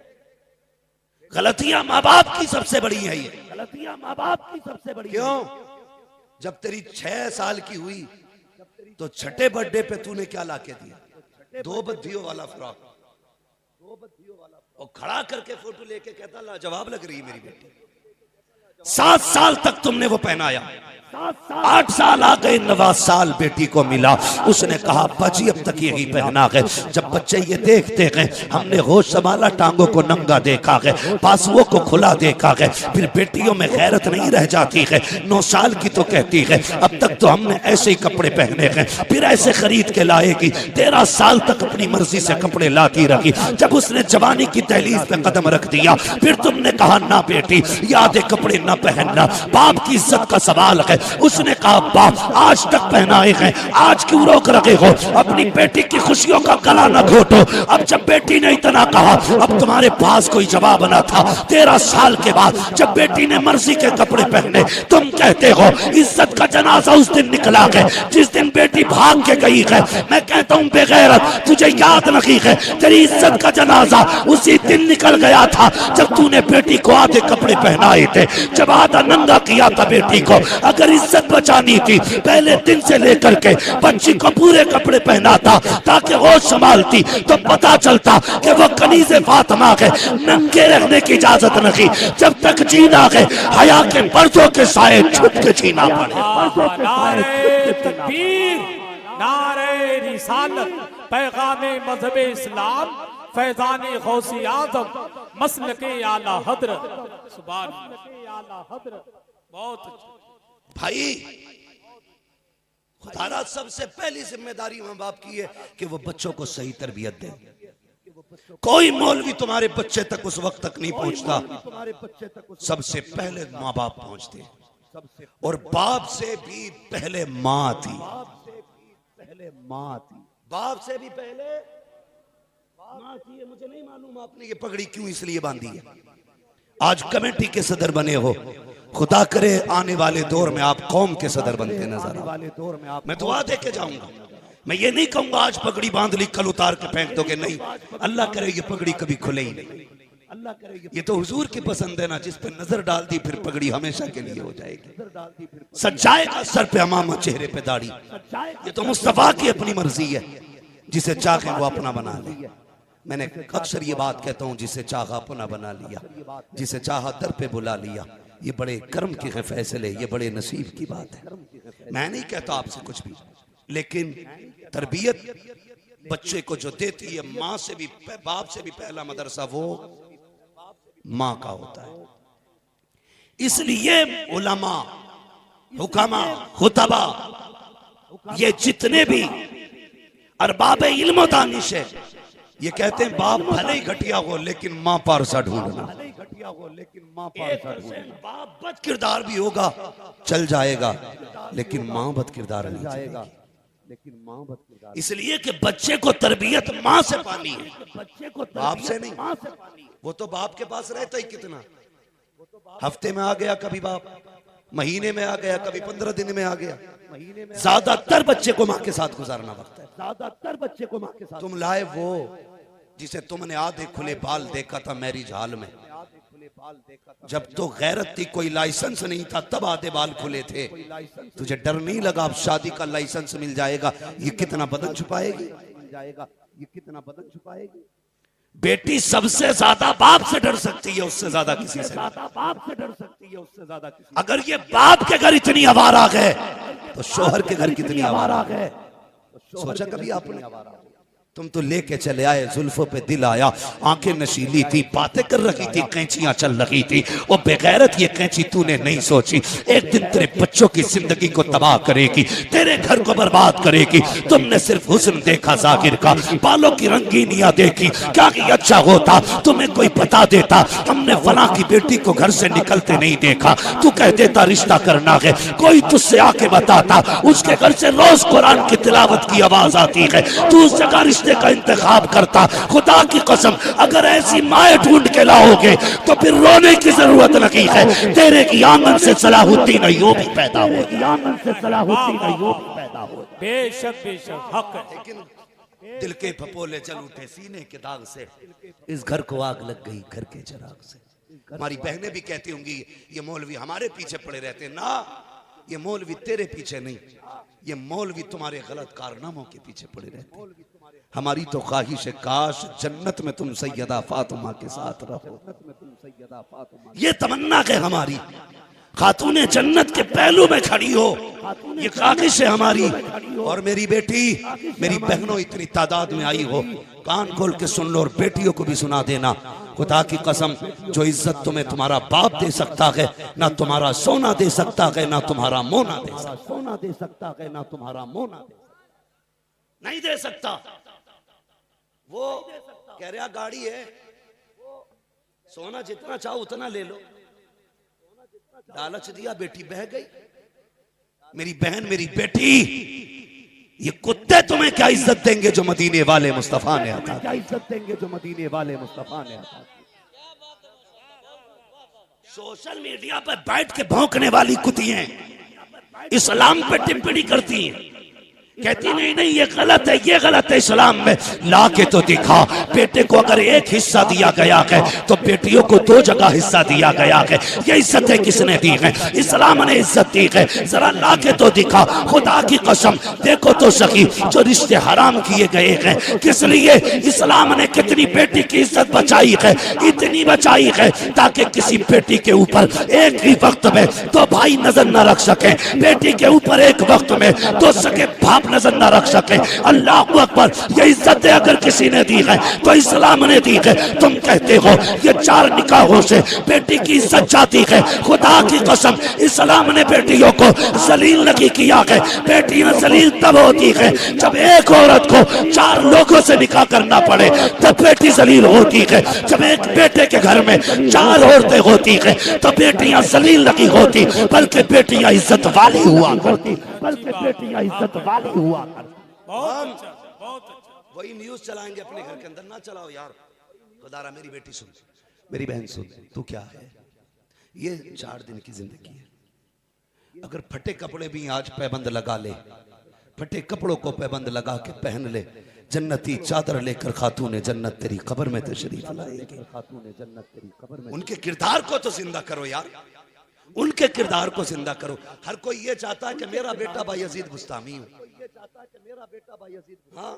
गलतियां माँ बाप की सबसे बड़ी है, ये गलतियां माँ बाप की सबसे बड़ी। क्यों? जब तेरी 6 साल की हुई तो छठे बर्थडे पे तूने क्या लाके दिया? 2 बद्धियों वाला फ्रॉक, और खड़ा करके फोटो लेके कहता लाजवाब लग रही है मेरी बेटी। 7 साल तक तुमने वो पहनाया, 8 साल आ गए, 9वां साल बेटी को मिला, उसने कहा बाजी अब तक यही पहना है। जब बच्चे ये देखते हैं, हमने होश संभाला, टांगों को नंगा देखा है, बाजुओं को खुला देखा है, फिर बेटियों में गैरत नहीं रह जाती है। 9 साल की तो कहती है अब तक तो हमने ऐसे ही कपड़े पहने हैं, फिर ऐसे खरीद के लाएगी। 13 साल तक अपनी मर्जी से कपड़े लाती रही। जब उसने जवानी की दहलीज पे कदम रख दिया, फिर तुमने कहा ना बेटी यादे कपड़े ना पहनना, बाप की इज्जत का सवाल है। उसने कहा बाप आज तक पहनाए हैं, आज क्यों रोक रखे हो? अपनी बेटी की खुशियों का गला न घोटो। अब जब बेटी ने इतना कहा, अब तुम्हारे पास कोई जवाब न था। 13 साल के बाद जब बेटी ने मर्जी के कपड़े पहने, तुम कहते हो इज्जत का जनाजा उस दिन निकला है जिस दिन बेटी भाग के गई है। मैं कहता हूँ बेगैरत, तुझे याद नहीं है तेरी इज्जत का जनाजा उसी दिन निकल गया था जब तूने बेटी को आधे कपड़े पहनाए थे, जब आधा नंगा किया था बेटी को, अगर इज्जत बचानी थी पहले दिन से लेकर के बच्ची को पूरे कपड़े पहना था ताकि होश संभालती, तो पता चलता कि वो कनीज़े फातिमा के नंगे रहने की इजाजत नहीं, जब तक जीना है हया के पर्दों के साए छुप के जीना पड़े। नारे तकबीर, नारे रिसालत, पैगामे मजहबे इस्लाम, फैजाने गौसी आजम, मसलके आला हजरत। सुभान आला हजरत। बहुत भाई खुदा सबसे पहली जिम्मेदारी माँ बाप की है कि वो बच्चों को सही तरबियत दे। कोई मौलवी तुम्हारे बच्चे तक उस वक्त तक नहीं पहुंचता, सबसे पहले माँ बाप पहुंचते, और बाप से भी पहले माँ थी, बाप से भी पहले माँ थी। मुझे नहीं मालूम आपने ये पगड़ी क्यों इसलिए बांधी है। आज कमेटी के सदर बने हो, खुदा करे आने वाले दौर में आप कौम के सदर बनते नजर आओ। मैं दुआ दे के जाऊंगा, मैं ये नहीं कहूंगा आज पगड़ी बांध ली कल उतार के फेंक दोगे, नहीं। अल्लाह करे ये पगड़ी कभी खुले ही नहीं। अल्लाह करे ये तो हुजूर की पसंद है ना, जिस पे नजर डाल दी फिर पगड़ी हमेशा के लिए हो जाएगी। सजाएगा सर पे अमामा, चेहरे पे दाढ़ी, ये तो मुस्तफा की अपनी मर्जी है, जिसे चाहे वो अपना बना ले। मैंने अक्सर ये बात कहता हूँ, जिसे चाहा अपना बना लिया, जिसे चाहा दर पे बुला लिया। ये बड़े कर्म के फैसले, ये बड़े नसीब की बात है। मैं नहीं कहता आपसे कुछ भी, लेकिन तरबियत बच्चे को जो देती है माँ से भी, बाप से भी पहला मदरसा वो माँ का होता है। इसलिए उलमा, हुकामा, खुतबा, ये जितने भी अरबाब इल्म दानिश है, ये कहते हैं बाप भले ही घटिया हो लेकिन माँ पारसा ढूंढना। बाप बद किरदार भी होगा चल जाएगा, लेकिन माँ बद किरदार नहीं जाएगा। इसलिए कि बच्चे को तरबियत माँ से पानी है, बाप से नहीं। वो तो बाप के पास रहता ही कितना, हफ्ते में आ गया कभी बाप, महीने में आ गया कभी 15 दिन में आ गया। ज्यादातर बच्चे को माँ के साथ गुजारना वक्त है, ज्यादातर बच्चे को माँ के साथ। तुम लाए वो जिसे तुमने आधे खुले बाल देखा था मैरिज हॉल में, जब तो गैरत थी, कोई लाइसेंस नहीं था, तब आधे बाल खुले थे। तुझे डर नहीं लगा अब शादी का लाइसेंस मिल जाएगा, ये कितना बदन छुपाएगी, ये कितना बदन छुपाएगी। बेटी सबसे ज्यादा बाप से डर सकती है, उससे ज्यादा किसी से बाप से डर सकती है, उससे ज्यादा किसी। अगर ये बाप के घर इतनी आवारा है तो शोहर के घर कितनी आवारा है। सोचा कभी आपने? तुम तो लेके चले आए, जुल्फों पे दिल आया, आंखें नशीली थी, बातें कर रही थी, कैंचियां चल रही थी। वो बेगैरत ये कैंची तूने नहीं सोची एक दिन तेरे बच्चों की जिंदगी को तबाह करेगी, तेरे घर को बर्बाद करेगी। तुमने सिर्फ हुस्न देखा जाकिर का, बालों की रंगीनियां देखी, क्या कि अच्छा होता तुम्हें कोई बता देता हमने फलां की बेटी को घर से निकलते नहीं देखा, तू कह देता रिश्ता करना है, कोई तुझसे आके बताता उसके घर से रोज कुरान की तिलावत की आवाज आती है, तू उस जगह रिश्ते का इंतखाब करता। खुदा की कसम अगर ऐसी माएँ ढूंढ के लाओगे तो फिर रोने की जरूरत नहीं है, तेरे की आंगन से सलाहुद्दीन अय्यूबी पैदा होगी, आंगन से सलाहुद्दीन अय्यूबी पैदा होगी। बेशक बेशक हक है, लेकिन दिल के फपोले चल उठे सीने के दाग से, इस घर को आग लग गई घर के चिराग से। हमारी बहनें भी कहती होंगी ये मौलवी हमारे पीछे पड़े रहते ना, ये मौलवी तेरे पीछे नहीं, ये मौलवी तुम्हारे गलत कारनामों के पीछे पड़े रहते। हमारी तो ख्वाहिश है काश जन्नत में तुम सैयदा फातिमा के साथ रहो, ये तमन्ना है हमारी, खातूने जन्नत के पहलू में खड़ी हो, ये ख्वाहिश है हमारी। और मेरी बेटी, मेरी बहनों इतनी तादाद में आई हो, कान खोल के सुन लो और बेटियों को भी सुना देना। खुदा की कसम जो इज्जत तुम्हें तुम्हारा बाप दे सकता है ना तुम्हारा सोना दे सकता है, ना तुम्हारा मोना दे सकता, सोना दे सकता है ना तुम्हारा मोना नहीं दे सकता। वो कह रहा गाड़ी है, सोना जितना चाहो उतना ले लो, लालच दिया बेटी बह गई। मेरी बहन मेरी बेटी, ये कुत्ते तुम्हें क्या इज्जत देंगे जो मदीने वाले मुस्तफा ने अता, क्या इज्जत देंगे जो मदीने वाले मुस्तफा ने अता। सोशल मीडिया पर बैठ के भौंकने वाली कुतियां इस्लाम पे टिप्पणी करती हैं, कहती नहीं नहीं ये गलत है, ये गलत है। इस्लाम में ला के तो दिखा। बेटे को अगर एक हिस्सा दिया गया है तो बेटियों को 2 जगह हिस्सा दिया गया है। ये इज्जत है किसने दी है? इस्लाम ने इज्जत दी है। जरा ला के तो दिखा। खुदा की कसम देखो तो सही, जो रिश्ते हराम किए गए हैं किस लिए? इस्लाम ने कितनी बेटी की इज्जत बचाई है, इतनी बचाई है ताकि किसी बेटी के ऊपर एक ही वक्त में तो भाई नजर न रख सके, बेटी के ऊपर एक वक्त में तो सके बाप नजर न रख सके। अल्लाह अकबर, ये इज्जत अगर किसी ने दी है तो इस्लाम ने दी है। तुम कहते हो ये 4 निकाहों से बेटी की इज्जत जाती है। खुदा की कसम इस्लाम ने बेटियों को जलील नहीं किया है। बेटियां जलील तब होती है जब एक औरत को 4 लोगों से निकाह करना पड़े, तब बेटी जलील होती है। जब एक बेटे के घर में 4 औरतें होती है तो बेटियां जलील नहीं होती, बल्कि बेटियां इज्जत वाली हुआ करती, बल्कि बेटियां इज्जत वाली हुआ करती। बहुत अच्छा। वही न्यूज चलाएंगे अपने घर के अंदर, ना चलाओ यार। खुदारा मेरी बेटी सुन, मेरी बहन सुन, तू क्या है? ये 4 दिन की जिंदगी है। अगर फटे कपड़े भी आज पैबंद लगा ले, फटे कपड़ों को पैबंद लगा के पहन ले, जन्नती चादर लेकर खातून जन्नत तेरी कब्र में तशरीफ लाएगी। खातून जन्नत तेरी कब्र में। उनके किरदार को तो जिंदा करो यार, उनके किरदार को जिंदा करो। हर कोई ये चाहता है कि मेरा बेटा बायजीद बुस्तामी हो, हाँ,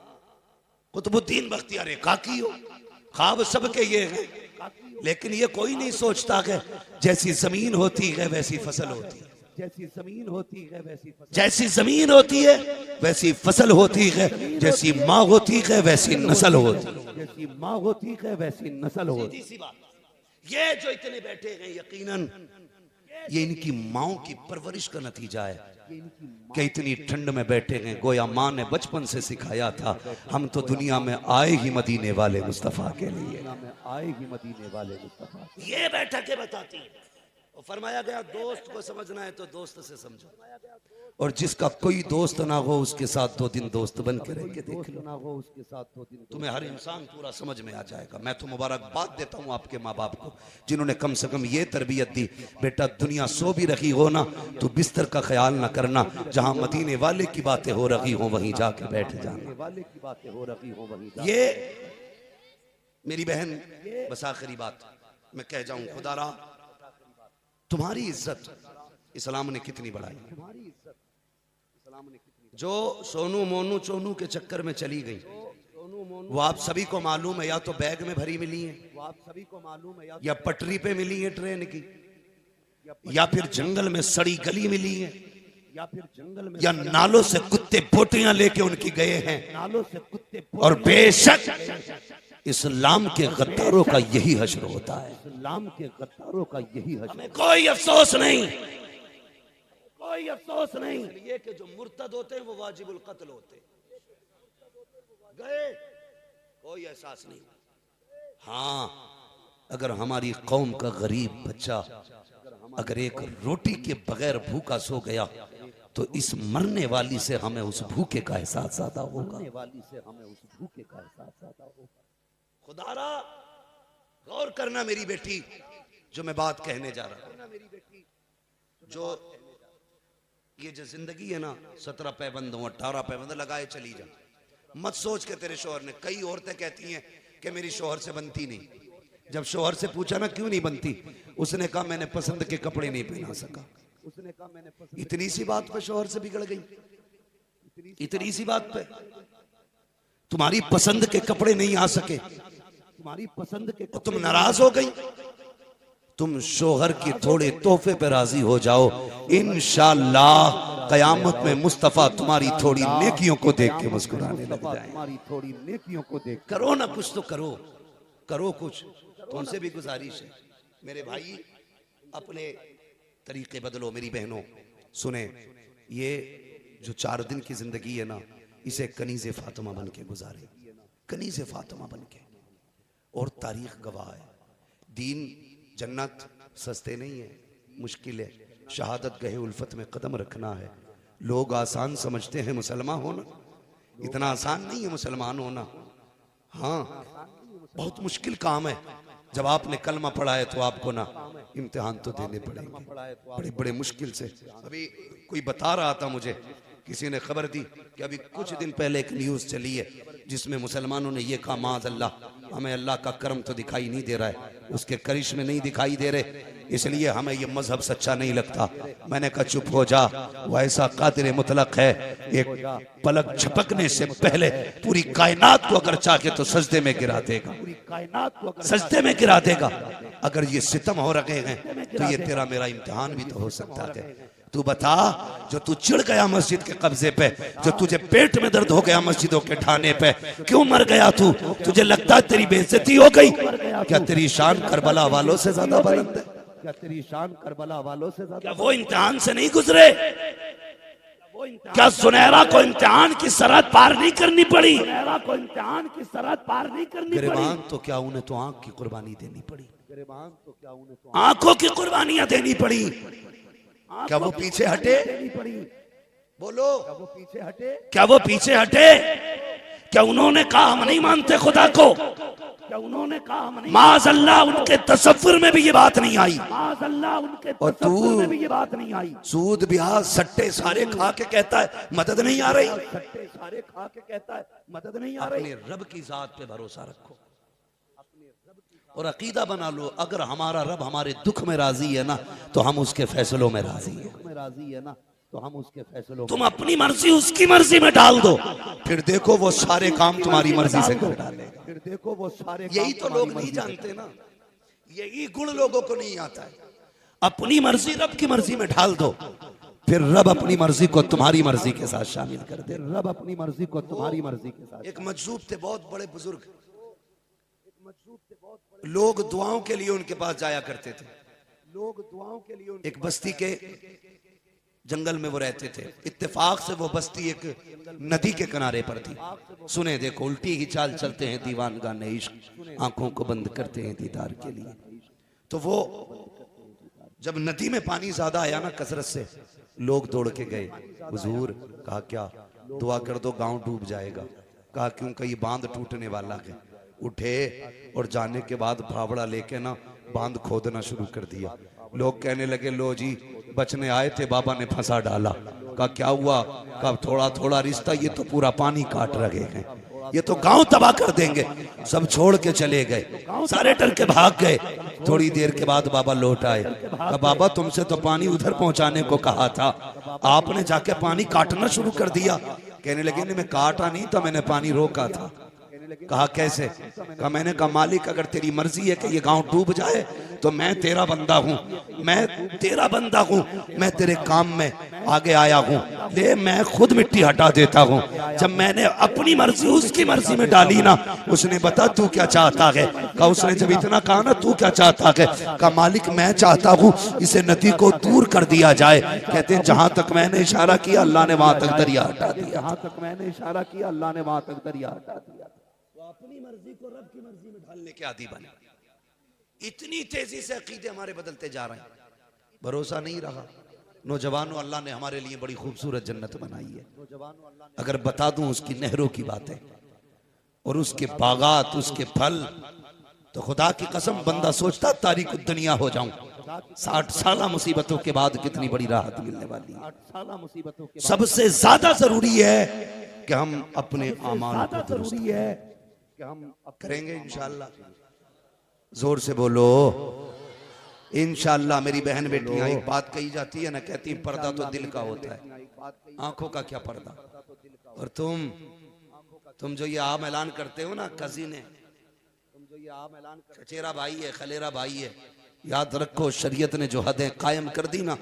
कुतुबुद्दीन बख्तियार काकी हो, ख्वाब सबके ये है, लेकिन ये कोई नहीं सोचता कि जैसी जमीन होती है वैसी फसल होती है, जैसी जमीन होती है वैसी फसल, जैसी जमीन होती है वैसी फसल होती है, जैसी माँ होती है वैसी नस्ल होती है, जैसी माँ होती है वैसी नस्ल होती है। ये जो इतने बैठे हैं यकीनन ये इनकी माओ की परवरिश का नतीजा है कि इतनी ठंड में बैठे हैं। गोया माँ ने बचपन से सिखाया था हम तो दुनिया में आए ही मदीने वाले मुस्तफा के लिए, आए ही मदीने वाले मुस्तफा। ये बैठकें बताती हैं। और फरमाया गया दोस्त को समझना है तो दोस्त से समझो, और जिसका कोई दोस्त ना हो उसके साथ 2 दिन दोस्त बन के रह के देख लो, ना हो उसके साथ 2 दिन, तुम्हें हर इंसान पूरा समझ में आ जाएगा। मैं तो मुबारकबाद देता हूँ आपके माँ बाप को जिन्होंने कम से कम ये तरबियत दी, बेटा दुनिया सो भी रही हो ना तो बिस्तर का ख्याल ना करना, जहाँ मदीने वाले की बातें हो रही हो वहीं जाके बैठ जाना, वाले की बातें हो रही हो वहीं। ये मेरी बहन बस आखिरी बात मैं कह जाऊं, खुदारा तुम्हारी इज्जत इस्लाम ने कितनी बढ़ाई। जो सोनू मोनू चोनू के चक्कर में चली गई वो आप सभी को मालूम है, या तो बैग में भरी मिली है, वो आप सभी को मालूम है, या पटरी पे मिली है ट्रेन की, या फिर जंगल में सड़ी गली मिली है, या फिर जंगल में, या नालों से कुत्ते बोटियां लेके उनकी गए हैं, नालों से कुत्ते। और बेशक इस्लाम के गद्दारों का यही हश्र होता है, इस्लाम के गद्दारों का यही हश्र। हमें कोई अफसोस नहीं, कोई अफसोस नहीं ये कि जो मुर्तद होते हैं वो वाजिबुल कत्ल होते गए, कोई एहसास नहीं। हाँ, अगर हमारी कौम का गरीब बच्चा अगर एक रोटी के बगैर भूखा सो गया तो इस मरने वाली से हमें उस भूखे का एहसास ज्यादा होगा, मरने वाली से हमें उस भूखे का एहसास ज्यादा होगा। खुदारा गौर करना मेरी बेटी, जो मैं बात कहने जा रहा हूं, जो ये जो जिंदगी है ना 17 पैबंद 18 पैबंद लगाए चली जा, मत सोच के तेरे शोहर ने। कई औरतें कहती हैं कि मेरी शोहर से बनती नहीं। जब शोहर से पूछा ना क्यों नहीं बनती, उसने कहा मैंने पसंद के कपड़े नहीं पहना सका। उसने कहा मैंने इतनी सी बात पे शोहर से बिगड़ गई, इतनी सी बात पे तुम्हारी पसंद के कपड़े नहीं आ सके, तुम्हारी पसंद के, तुम नाराज हो गई। तुम शोहर की थोड़े तोहफे पे राजी हो जाओ, इंशाअल्लाह कयामत में मुस्तफा तुम्हारी थोड़ी नेकियों को देख के मुस्कुराने लग जाए। तुम्हारी थोड़ी नेकियों को देख, करो ना कुछ तो करो, करो कुछ। तुमसे भी गुजारिश है मेरे भाई, अपने तरीके बदलो। मेरी बहनों सुने, ये जो 4 दिन की जिंदगी है ना, इसे कनीज़े फातिमा बन के गुजारे, कनीज़े फातिमा बन के। और तारीख गवाह है, दीन जन्नत सस्ते नहीं है, मुश्किल है। शहादत गहे उल्फत में कदम रखना है। लोग आसान समझते हैं मुसलमान होना, इतना आसान नहीं है मुसलमान होना। हाँ, बहुत मुश्किल काम है। जब आपने कलमा पढ़ा है तो आपको ना इम्तिहान तो देने पड़ेंगे बड़े बड़े मुश्किल से। अभी कोई बता रहा था मुझे किसी ने खबर दी कि अभी कुछ दिन पहले एक न्यूज़ चली है जिसमें मुसलमानों ने ये कहा, माज़ अल्लाह, हमें अल्लाह का करम तो दिखाई नहीं दे रहा है, उसके करिश्मे नहीं दिखाई दे रहे, इसलिए हमें ये मजहब सच्चा नहीं लगता। मैंने कहा चुप हो जा, वो ऐसा कादिर मुतलक है, एक पलक झपकने से पहले पूरी कायनात को अगर चाहे तो सजदे में गिरा देगा, सजदे में गिरा देगा। अगर ये सितम हो रखे हैं तो ये तेरा मेरा इम्तिहान भी तो हो सकता है। तू बता, जो तू चिढ़ गया मस्जिद के कब्जे पे, जो तुझे पेट में दर्द हो गया मस्जिदों के ढाने पे, क्यों मर गया तू? तुझे लगता है तेरी बेइज्जती हो गई? क्या तेरी शान करबला वालों से ज्यादा बुलंद है? क्या तेरी शान करबला वालों से ज्यादा? क्या वो इम्तिहान से नहीं गुजरे? क्या सुनहरा को इम्तिहान की सरहद पार नहीं करनी पड़ी? सुनहरा को इम्तिहान की सरहद पार नहीं करनी पड़ी? तो क्या उन्हें तो आंख की कुर्बानी देनी पड़ी? तो क्या उन्हें तो आंखों की कुर्बानियां देनी पड़ी? क्या वो पीछे हटे? बोलो, क्या वो पीछे हटे? क्या वो पीछे हटे? क्या उन्होंने कहा हम नहीं मानते खुदा को? क्या उन्होंने कहा हम नहीं? माज़अल्लाह, उनके तसव्वुर में भी ये बात नहीं आई। माज़अल्लाह, उनके तसव्वुर में भी ये बात नहीं आई। सूद ब्याज सट्टे सारे खा के कहता है मदद नहीं आ रही। सट्टे सारे खा के कहता है मदद नहीं आ रही। अपने रब की जात पे भरोसा रखो और अकीदा बना लो, अगर हमारा रब हमारे दुख में राजी है ना तो हम उसके फैसलों में राजी है ना, तो हम उसके फैसलों, तुम अपनी मर्जी उसकी मर्जी में डाल दो, फिर देखो वो सारे काम तुम्हारी मर्जी से कर डालेगा। फिर देखो वो सारे, यही तो लोग नहीं जानते ना, यही गुण लोगों को नहीं आता है। अपनी मर्जी रब की मर्जी में ढाल दो, फिर रब अपनी मर्जी को तुम्हारी मर्जी के साथ शामिल कर दे। रब अपनी मर्जी को तुम्हारी मर्जी के साथ। एक मजजूब थे, बहुत बड़े बुजुर्ग, लोग दुआओं के लिए उनके पास जाया करते थे। लोग दुआओं के लिए एक बस्ती के जंगल में वो रहते थे। इत्तेफाक से वो बस्ती एक नदी के किनारे पर थी। सुने देखो, उल्टी ही चाल चलते हैं दीवान गाने इश्क, आंखों को बंद करते हैं दीदार के लिए। तो वो जब नदी में पानी ज्यादा आया ना कसरत से, लोग दौड़ के गए। हुजूर, कहा क्या? दुआ कर दो गांव डूब जाएगा। कहा क्यों? कहीं बांध टूटने वाला है। उठे और जाने के बाद फावड़ा लेके ना बांध खोदना शुरू कर दिया। लोग कहने लगे लो जी, बचने आए थे, बाबा ने फंसा डाला। कहा क्या हुआ? कहा थोड़ा थोड़ा रिश्ता, ये तो पूरा पानी काट रहे हैं, ये तो गांव तबाह कर देंगे। सब छोड़ के चले गए, सारे डर के भाग गए। थोड़ी देर के बाद बाबा लौट आए। कहा बाबा तुमसे तो पानी उधर पहुंचाने को कहा था, आपने जाके पानी काटना शुरू कर दिया। कहने लगे नहीं, मैं काटा नहीं था, मैंने पानी रोका था। कहा कैसे? कहा मैंने कहा मालिक, अगर तेरी मर्जी है कि ये गांव डूब जाए तो मैं तेरा बंदा हूँ, मैं तेरा बंदा हूँ, मैं तेरे काम में आगे आया हूँ, ले मैं खुद मिट्टी हटा देता हूँ। जब मैंने अपनी मर्जी उसकी मर्जी में डाली ना, उसने बता तू क्या चाहता है? कहा उसने जब इतना कहा ना तू क्या चाहता है? कहा मालिक मैं चाहता हूँ इसे नदी को दूर कर दिया जाए। कहते हैं जहां तक मैंने इशारा किया अल्लाह ने वहां तक दरिया हटा दिया। जहां तक मैंने इशारा किया अल्लाह ने वहां तक दरिया हटा दिया। अपनी मर्जी को रब की मर्जी में ढालने के आदी बने। इतनी तेजी से अकीदे हमारे बदलते जा रहे हैं, भरोसा नहीं रहा। नौजवानों, अल्लाह ने हमारे लिए बड़ी खूबसूरत जन्नत बनाई है। अगर बता दूं उसकी नहरों की बातें और उसके बागात, उसके फल, तो खुदा की कसम बंदा सोचता तारीख दुनिया हो जाऊं। 60 साल मुसीबतों के बाद कितनी बड़ी राहत मिलने वाली है। सबसे ज्यादा जरूरी है कि हम अपने आमाल को दुरुस्त कि हम करेंगे इंशाअल्लाह। जोर से बोलो इंशाअल्लाह। मेरी बहन बेटियां, एक बात कही जाती है ना, कहती पर्दा तो दिल का होता है, आंखों का क्या पर्दा। और तुम जो ये आम ऐलान करते हो ना, कजीन है, तुम जो ये आम ऐलान, चचेरा भाई है, खलेरा भाई है, याद रखो शरीयत ने जो हदें कायम कर दी ना,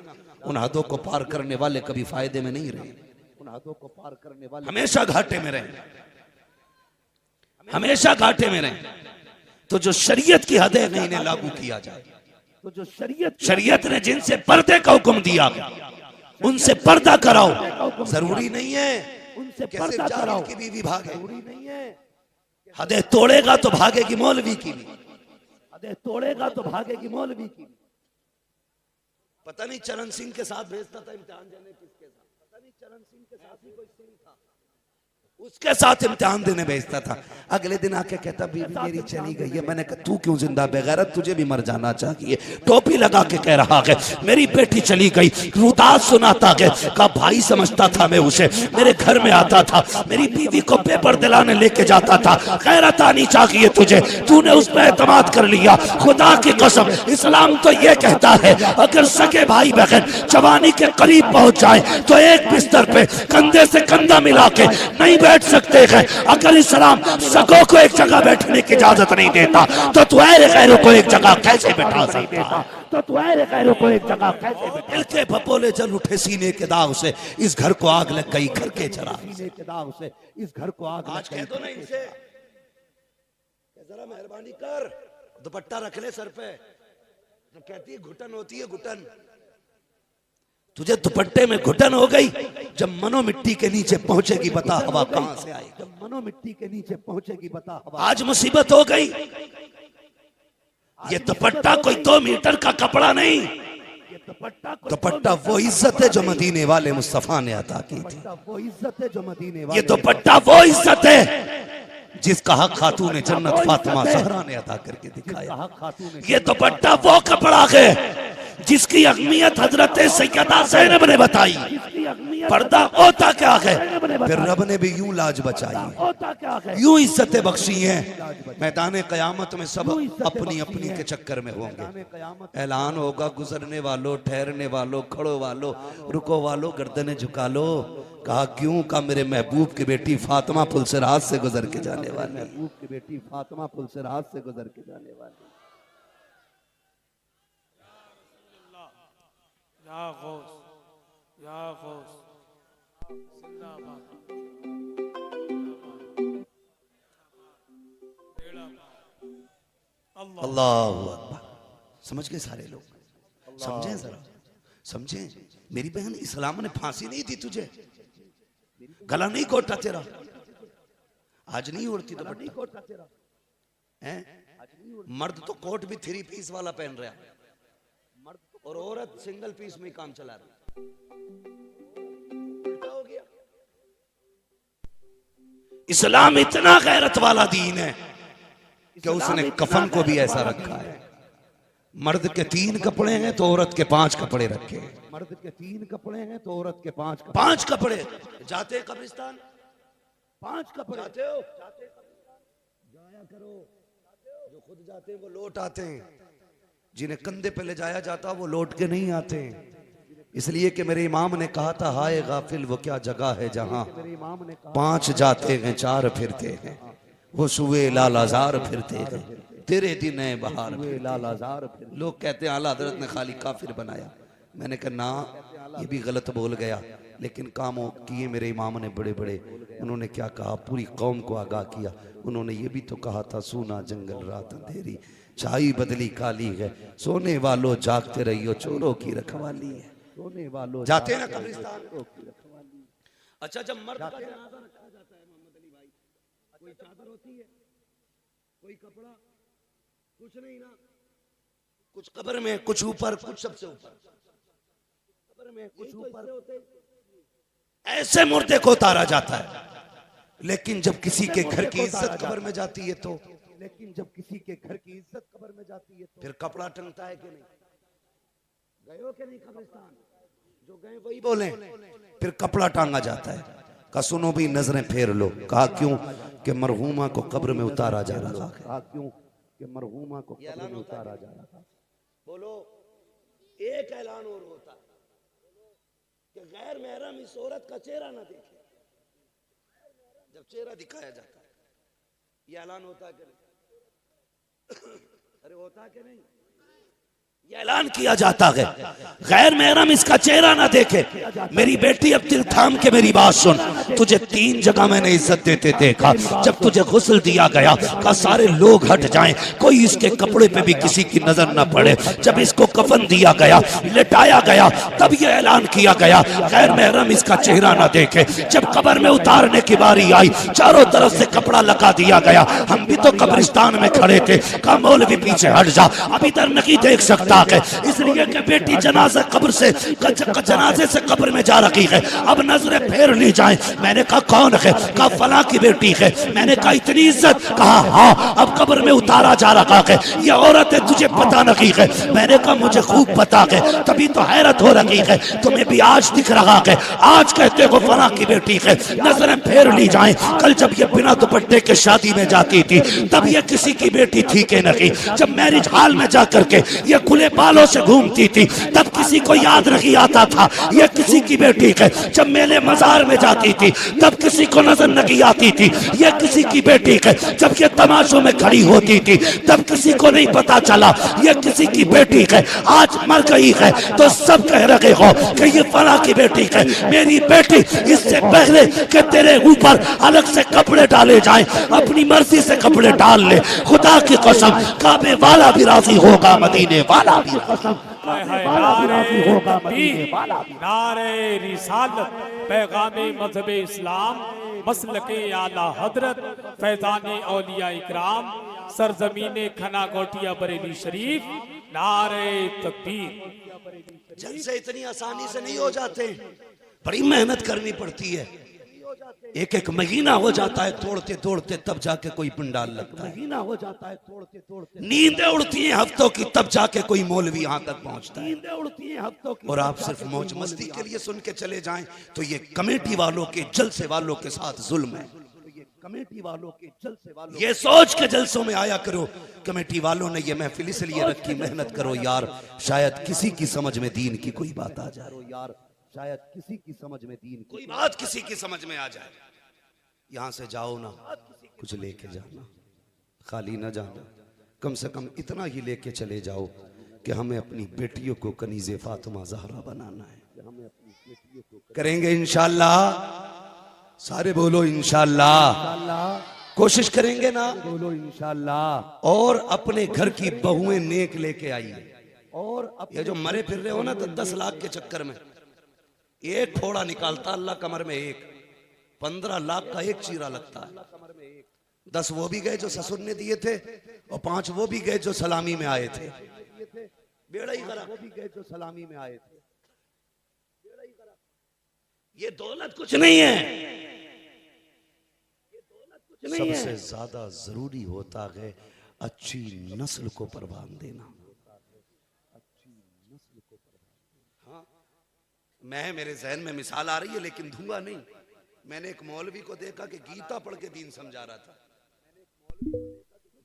उन हदों को पार करने वाले कभी फायदे में नहीं रहे। उन हदों को पार करने वाले हमेशा घाटे में रहे, हमेशा घाटे में रहे। तो जो शरीयत की हदें हैं इन्हें लागू किया जाए। तो जो शरीयत ने जिनसे पर्दे का हुक्म दिया उनसे पर्दा कराओ। जरूरी नहीं है उनसे पर्दा कराओ की बीवी भागे, जरूरी नहीं है। हदें तोड़ेगा तो भागेगी मौलवी की भी, हदें तोड़ेगा तो भागेगी मौलवी की भी। पता नहीं चरण सिंह के साथ भेजता था इम्तिहान देने, किसके साथ पता नहीं, चरण सिंह के साथ ही कोई सिंह था, उसके साथ इम्तिहान देने भेजता था। अगले दिन आके कहता बीवी मेरी चली गई है। मैंने कहा तू क्यों जिंदा बेगैरत, तुझे भी मर जाना चाहिए। टोपी लगा के कह रहा है मेरी बेटी चली गई, रुदास सुनाता है। कहा भाई समझता था मैं उसे, मेरे घर में आता था, मेरी बीवी को पेपर दिलाने लेके जाता था। गैरत आनी चाहिए तुझे, तूने उस पर एतमाद कर लिया। खुदा की कसम इस्लाम तो ये कहता है अगर सगे भाई बहन जवानी के करीब पहुंच जाए तो एक बिस्तर पे कंधे से कंधा मिला के नहीं बैठ सकते हैं। अगर इस्लाम सगों को एक जगह बैठने की इजाजत नहीं देता तो तुम्हारे गैरों को एक जगह कैसे बैठा सकता? तो तुम्हारे गैरों को एक जगह कैसे बैठा? दिल के भपोले जल उठे सीने के दाग से, इस घर को आग लग गई घर के चराग सीने के दाग से, इस घर को आग आज कह दो ना इनसे जरा मेहरबानी कर दुपट्टा रख ले सर पे। तो कहती है घुटन होती है घुटन। तुझे दुपट्टे में घुटन हो गई, जब मनो मिट्टी के नीचे पहुंचेगी बता हवा कहां से आएगी? जब मनो मिट्टी के नीचे पहुंचेगी बता हवा। आज मुसीबत हो गई। ये दुपट्टा कोई 2 मीटर का कपड़ा नहीं, दुपट्टा वो इज्जत है जो मदीने वाले मुस्तफा ने अता की थी। वो इज्जत है जो मदीने वाले, ये दुपट्टा वो इज्जत है जिसका हक खातून जन्नत फातिमा ज़हरा ने अता करके दिखाया। ये दुपट्टा वो कपड़ा है जिसकी अहमियत हजरत सैयदा ज़ैनब ने बताई। पर्दा होता क्या है, फिर रब ने भी यूं लाज बचाई, यूं इज्जतें बख्शी हैं। मैदान कयामत में सब अपनी अपनी के चक्कर में होंगे। ऐलान होगा गुजरने वालों, ठहरने वालों, खड़ो वालों, रुको वालों, गर्दनें झुका लो। कहा क्यों? का मेरे महबूब की बेटी फातिमा पुल से रात से गुजर के जाने वाली। महबूब की बेटी फातिमा पुल से रात से गुजर के जाने वाली। या गौस, या गौस, जिंदाबाद, अल्लाहु अकबर। समझ गए सारे लोग? समझे जरा, समझे? मेरी बहन इस्लाम ने फांसी नहीं दी तुझे, गला नहीं घोटा तेरा। आज नहीं उड़ती तो नहीं घोटा तेरा है। मर्द तो कोट भी 3 पीस वाला पहन रहा है और औरत सिंगल पीस में काम चला रही। उल्टा हो गया। इस्लाम इतना गैरत वाला दीन है कि उसने कफन को भी ऐसा रखा है। मर्द के 3 कपड़े हैं तो औरत के 5 कपड़े रखे हैं। मर्द के 3 कपड़े हैं तो औरत के 5 कपड़े। जाते हैं कब्रिस्तान, 5 कपड़े जाते हो, जाया करो। जो खुद जाते हैं वो लौट आते हैं, जिन्हें कंधे पे ले जाया जाता वो लौट के नहीं आते। इसलिए कि मेरे इमाम ने कहा था हाय गाफिल वो क्या जगह है जहां 5 जाते हैं 4 फिरते हैं, वो सुए लालाजार फिरते हैं, तेरे दिन है बहार लालाजार। लोग कहते हैं आला हजरत ने खाली काफिर बनाया। मैंने कहा ना, ये भी गलत बोल गया, लेकिन कामों किए मेरे इमाम ने बड़े बड़े। उन्होंने क्या कहा? पूरी कौम को आगाह किया। उन्होंने ये भी तो कहा था सूना जंगल रात अंधेरी, चाई बदली काली है, सोने वालों जागते रहियो चोरों की रखवाली है। सोने वालों जाते हैं ना कब्रिस्तान। अच्छा, जब मर्द का जनाजा रखा जाता है मोहम्मद अली भाई, कोई चादर होती है, कोई कपड़ा, कुछ नहीं ना। कुछ कब्र में, कुछ ऊपर, कुछ सबसे ऊपर। कब्र में कुछ ऊपर, ऐसे मुर्दे को उतारा जाता है। लेकिन जब किसी के घर की इज्जत कब्र में जाती है तो, लेकिन जब किसी के घर की इज्जत कब्र में जाती है तो फिर कपड़ा टंगता है कि नहीं? गए हो कि नहीं कब्रिस्तान? जो गए वही बोले। फिर कपड़ा टांगा जाता है। कहा सुनो भी नजरें फेर लो। कहा क्यों? कि मरहूमा को कब्र में उतारा जा रहा है। कहा क्यों? कि मरहूमा को कब्र में उतारा जा रहा है। बोलो, एक ऐलान और होता है कि गैर महरम इस औरत का चेहरा ना देखे। जब चेहरा दिखाया जाता है, ये ऐलान होता है कि नहीं? अरे होता है कि नहीं? ये ऐलान किया जाता है गैर महरम इसका चेहरा ना देखे। मेरी बेटी अब दिल थाम के मेरी बात सुन। तुझे 3 जगह मैंने इज्जत देते देखा। जब तुझे गुस्ल दिया गया का सारे लोग हट जाएं, कोई इसके कपड़े पे भी किसी की नजर ना पड़े। जब इसको कफन दिया गया, लिटाया गया, तब ये ऐलान किया गया गैर महरम इसका चेहरा ना देखे। जब कब्र में उतारने की बारी आई, चारों तरफ से कपड़ा लगा दिया गया। हम भी तो कब्रिस्तान में खड़े थे। का मौलवी पीछे हट जा, अब इधर नहीं देख सकते। होता है, इसलिए कि बेटी जनाजे से कब्र में जा रही है, अब नजरें फेर ली जाए। मैंने कहा कौन है? कहा फला की बेटी है। मैंने कहा इतनी इज्जत? कहा हाँ। अब कब्र में उतारा जा रहा है, ये औरत है, तुझे पता नहीं है? मैंने कहा मुझे खूब पता है, तभी तो हैरत हो रही है, तुम्हें भी आज दिख रहा है, आज कहते हो फला की बेटी है, नजरें फेर ली जाए। कल जब ये बिना दुपट्टे के शादी में जाती थी तब ये किसी की बेटी थी के नहीं, जब मैरिज हॉल में जाकर के ये खुले बालों से घूमती थी तब किसी को याद नहीं आता था ये किसी की बेटी है, जब मेले मजार में जाती थी तब किसी को नजर नहीं आती थी ये किसी की बेटी है, जब ये तमाशों में खड़ी होती थी तब किसी को नहीं पता चला ये किसी की बेटी है। आज मर गई है तो सब कह रहे हो कि ये फला की बेटी है, मेरी बेटी। इससे पहले कि तेरे ऊपर अलग से कपड़े डाले जाएं, अपनी मर्जी से कपड़े डाल ले, खुदा की कसम काबे वाला भी राजी होगा, मदीने वाला भी कसम नारे रिसालत, पैगामे मजहब इस्लाम, मसलके आला हजरत, फैजाने औलिया इकराम, सरजमीने खना गोटिया बरेली शरीफ, नारे तकबीर। जलसे इतनी आसानी से नहीं हो जाते, बड़ी मेहनत करनी पड़ती है। एक एक महीना हो जाता है तोड़ते तोड़ते तब जाके कोई पंडाल लगता है, महीना हो जाता है तोड़ते तोड़ते, नींदें उड़ती हैं हफ्तों की तब जाके कोई मौलवी यहाँ तक पहुँचता है, नींदें उड़ती हैं हफ्तों की। और आप सिर्फ मौज मस्ती के लिए सुन के चले जाएं तो ये कमेटी वालों के जलसे वालों के साथ जुल्म है। कमेटी वालों के जलसे वालों, ये सोच के जलसों में आया करो कमेटी वालों ने ये महफिल इसलिए रखी, मेहनत करो यार, शायद किसी की समझ में दीन की कोई बात आ जाए यार, शायद किसी की समझ में दीन कोई बात किसी की समझ में आ जाए। यहां से जाओ ना कुछ लेके जाना, खाली ना जाना, कम से कम इतना ही लेके चले जाओ कि हमें अपनी बेटियों को कनीज़े फातिमा ज़हरा बनाना है, हमें अपनी बेटियों को करेंगे इंशाअल्लाह। सारे बोलो इंशाअल्लाह, कोशिश करेंगे ना, बोलो इंशाअल्लाह। और अपने घर की बहुएं नेक लेके आइए। और ये जो मरे फिर रहे हो ना तो 10 लाख के चक्कर में एक फोड़ा निकालता अल्लाह कमर में, एक 15 लाख का एक चीरा लगता है, 10 वो भी गए जो ससुर ने दिए थे और 5 वो भी गए जो सलामी में आए थे, बेड़ा ही करा, वो भी गए जो सलामी में आए थे। ये दौलत कुछ नहीं है, सबसे ज्यादा जरूरी होता है अच्छी नस्ल को परवान देना। हाँ, मेरे जहन में मिसाल आ रही है लेकिन दूंगा नहीं। मैंने एक मौलवी को देखा कि गीता पढ़ के दीन समझा रहा था,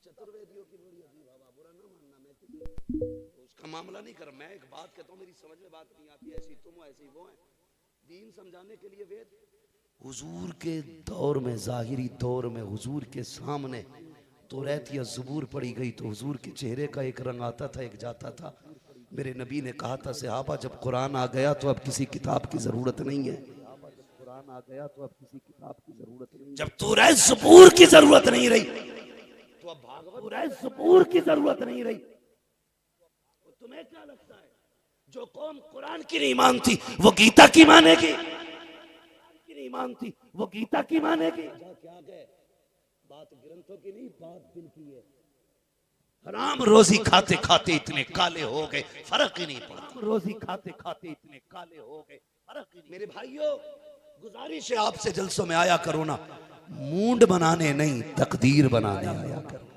चतुर्वेदियों की बुरा ना मानना, मैं उसका मामला नहीं कर, मैं एक बात कहता हूँ, मेरी समझ में बात नहीं आती, ऐसी तुम हो ऐसी वो है, दीन समझाने के लिए वेद। हुजूर के दौर में, जाहिरी दौर में हुजूर के सामने तौरात या ज़बूर पढ़ी गई तो हुजूर के चेहरे का एक रंग आता था, एक जाता था। मेरे नबी ने कहा था सहाबा जब कुरान आ गया तो अब किसी किताब की जरूरत नहीं है, कुरान आ गया तो अब किसी किताब की जरूरत नहीं, जब तौरात ज़बूर की जरूरत नहीं रही तो अब भागवत ज़बूर की जरूरत नहीं रही। तुम्हें क्या लगता है जो कौम कुरान की नहीं मानती वो गीता की मानेगी? नहीं मानती वो गीता की मानेगी? क्या गए, बात ग्रंथों की नहीं, बात दिल की है। हराम रोजी खाते खाते इतने काले हो गए, फर्क ही नहीं पड़ा। रोजी खाते खाते इतने काले हो गए, फर्क ही नहीं। मेरे भाइयों, गुजारिश है आपसे जलसों में आया करो ना, मूड बनाने नहीं तकदीर बनाने आया करो,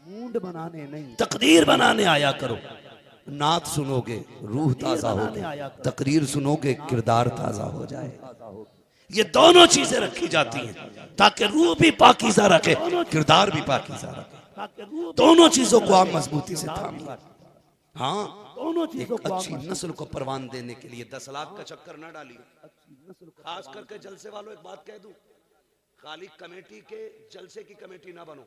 मूड बनाने नहीं तकदीर बनाने आया करो। नात सुनोगे रूह ताजा होगी, तकरीर सुनोगे किरदार ताजा हो जाए। ये दोनों चीजें रखी जाती हैं ताकि रूह भी पाकीज़ा रखे, किरदार भी पाकीज़ा रखे। दोनों चीजों को आप मजबूती से थामिए। हाँ, दोनों चीजों को अच्छी नस्ल को परवान देने के लिए 10 लाख का चक्कर ना डालिए। खास करके जलसे वालों एक बात कह दूं, खाली कमेटी के जलसे की कमेटी ना बनो,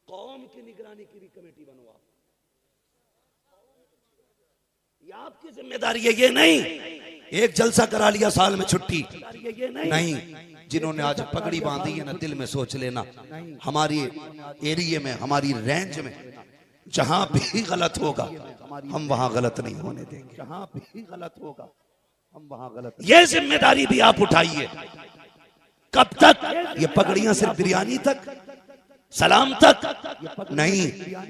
कौम की निगरानी की भी कमेटी बनो। आप ये आपकी जिम्मेदारी है, ये नहीं एक जलसा करा लिया साल में छुट्टी, ये नहीं। जिन्होंने आज पगड़ी बांधी है ना, दिल में सोच लेना हमारी एरिया में, हमारी रेंज में जहां भी गलत होगा हम वहां गलत नहीं होने देंगे, जहां भी गलत होगा हम वहां गलत। ये जिम्मेदारी भी आप उठाइए। कब तक ये पगड़ियां सिर्फ बिरयानी तक, सलाम तक, नहीं,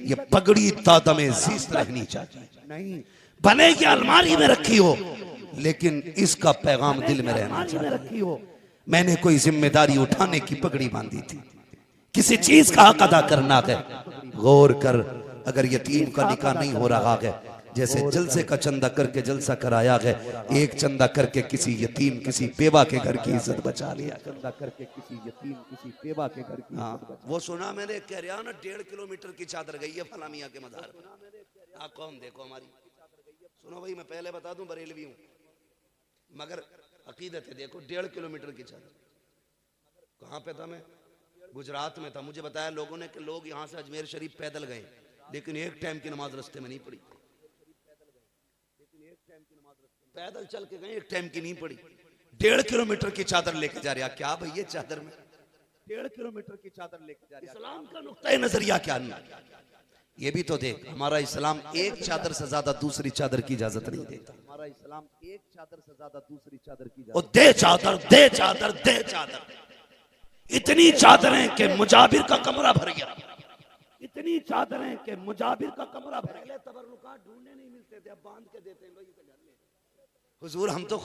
ये पगड़ी तादमे ज़ीस्त रहनी चाहिए। नहीं, भले कि अलमारी में रखी हो, लेकिन इसका पैगाम दिल में रहना चाहिए। मैंने कोई जिम्मेदारी उठाने की पगड़ी बांधी थी, किसी चीज का हक अदा करना है, गौर कर। अगर यतीम का निकाह नहीं हो रहा है, जैसे जलसे का चंदा करके जलसा कराया है, एक चंदा करके किसी यतीम किसी बेवा के घर की इज्जत बचा लिया, चंदा करके किसी यतीम किसी बेवा के घर की। हाँ, वो सुना मैंने, कह रहा ना 1.5 किलोमीटर की चादर गई है फला मियां के मजार। आप कौन देखो हमारी, सुनो भाई, मैं पहले बता दूं बरेलवी हूं, मगर अकीदत है, देखो 1.5 किलोमीटर की चादर। कहां पे था मैं? गुजरात में था। मुझे बताया लोगों ने कि लोग यहां से अजमेर शरीफ पैदल गए, लेकिन एक टाइम की नमाज रास्ते में नहीं पड़ी। पैदल चल के गए, एक टाइम की नहीं पड़ी। 1.5 किलोमीटर की चादर लेके जा रहा। क्या भैया चादर में 1.5 किलोमीटर की चादर लेके जा रहा? इस्लाम का नुक्ता नजरिया क्या नहीं? ये भी तो देख, हमारा इस्लाम एक चादर से ज्यादा दूसरी चादर की इजाजत नहीं देता। हमारा इस्लाम एक चादर से ज्यादा दूसरी चादर की इजाजत। दे चादर, दे चादर, दे चादर। इतनी चादरें कि मुजाबिर का कमरा भर गया, इतनी चादरें कि मुजाबिर का कमरा भर गया। तबर्रुकात ढूंढने नहीं मिलते थे, अब बांध के देते हैं। हुजूर हम तो खुद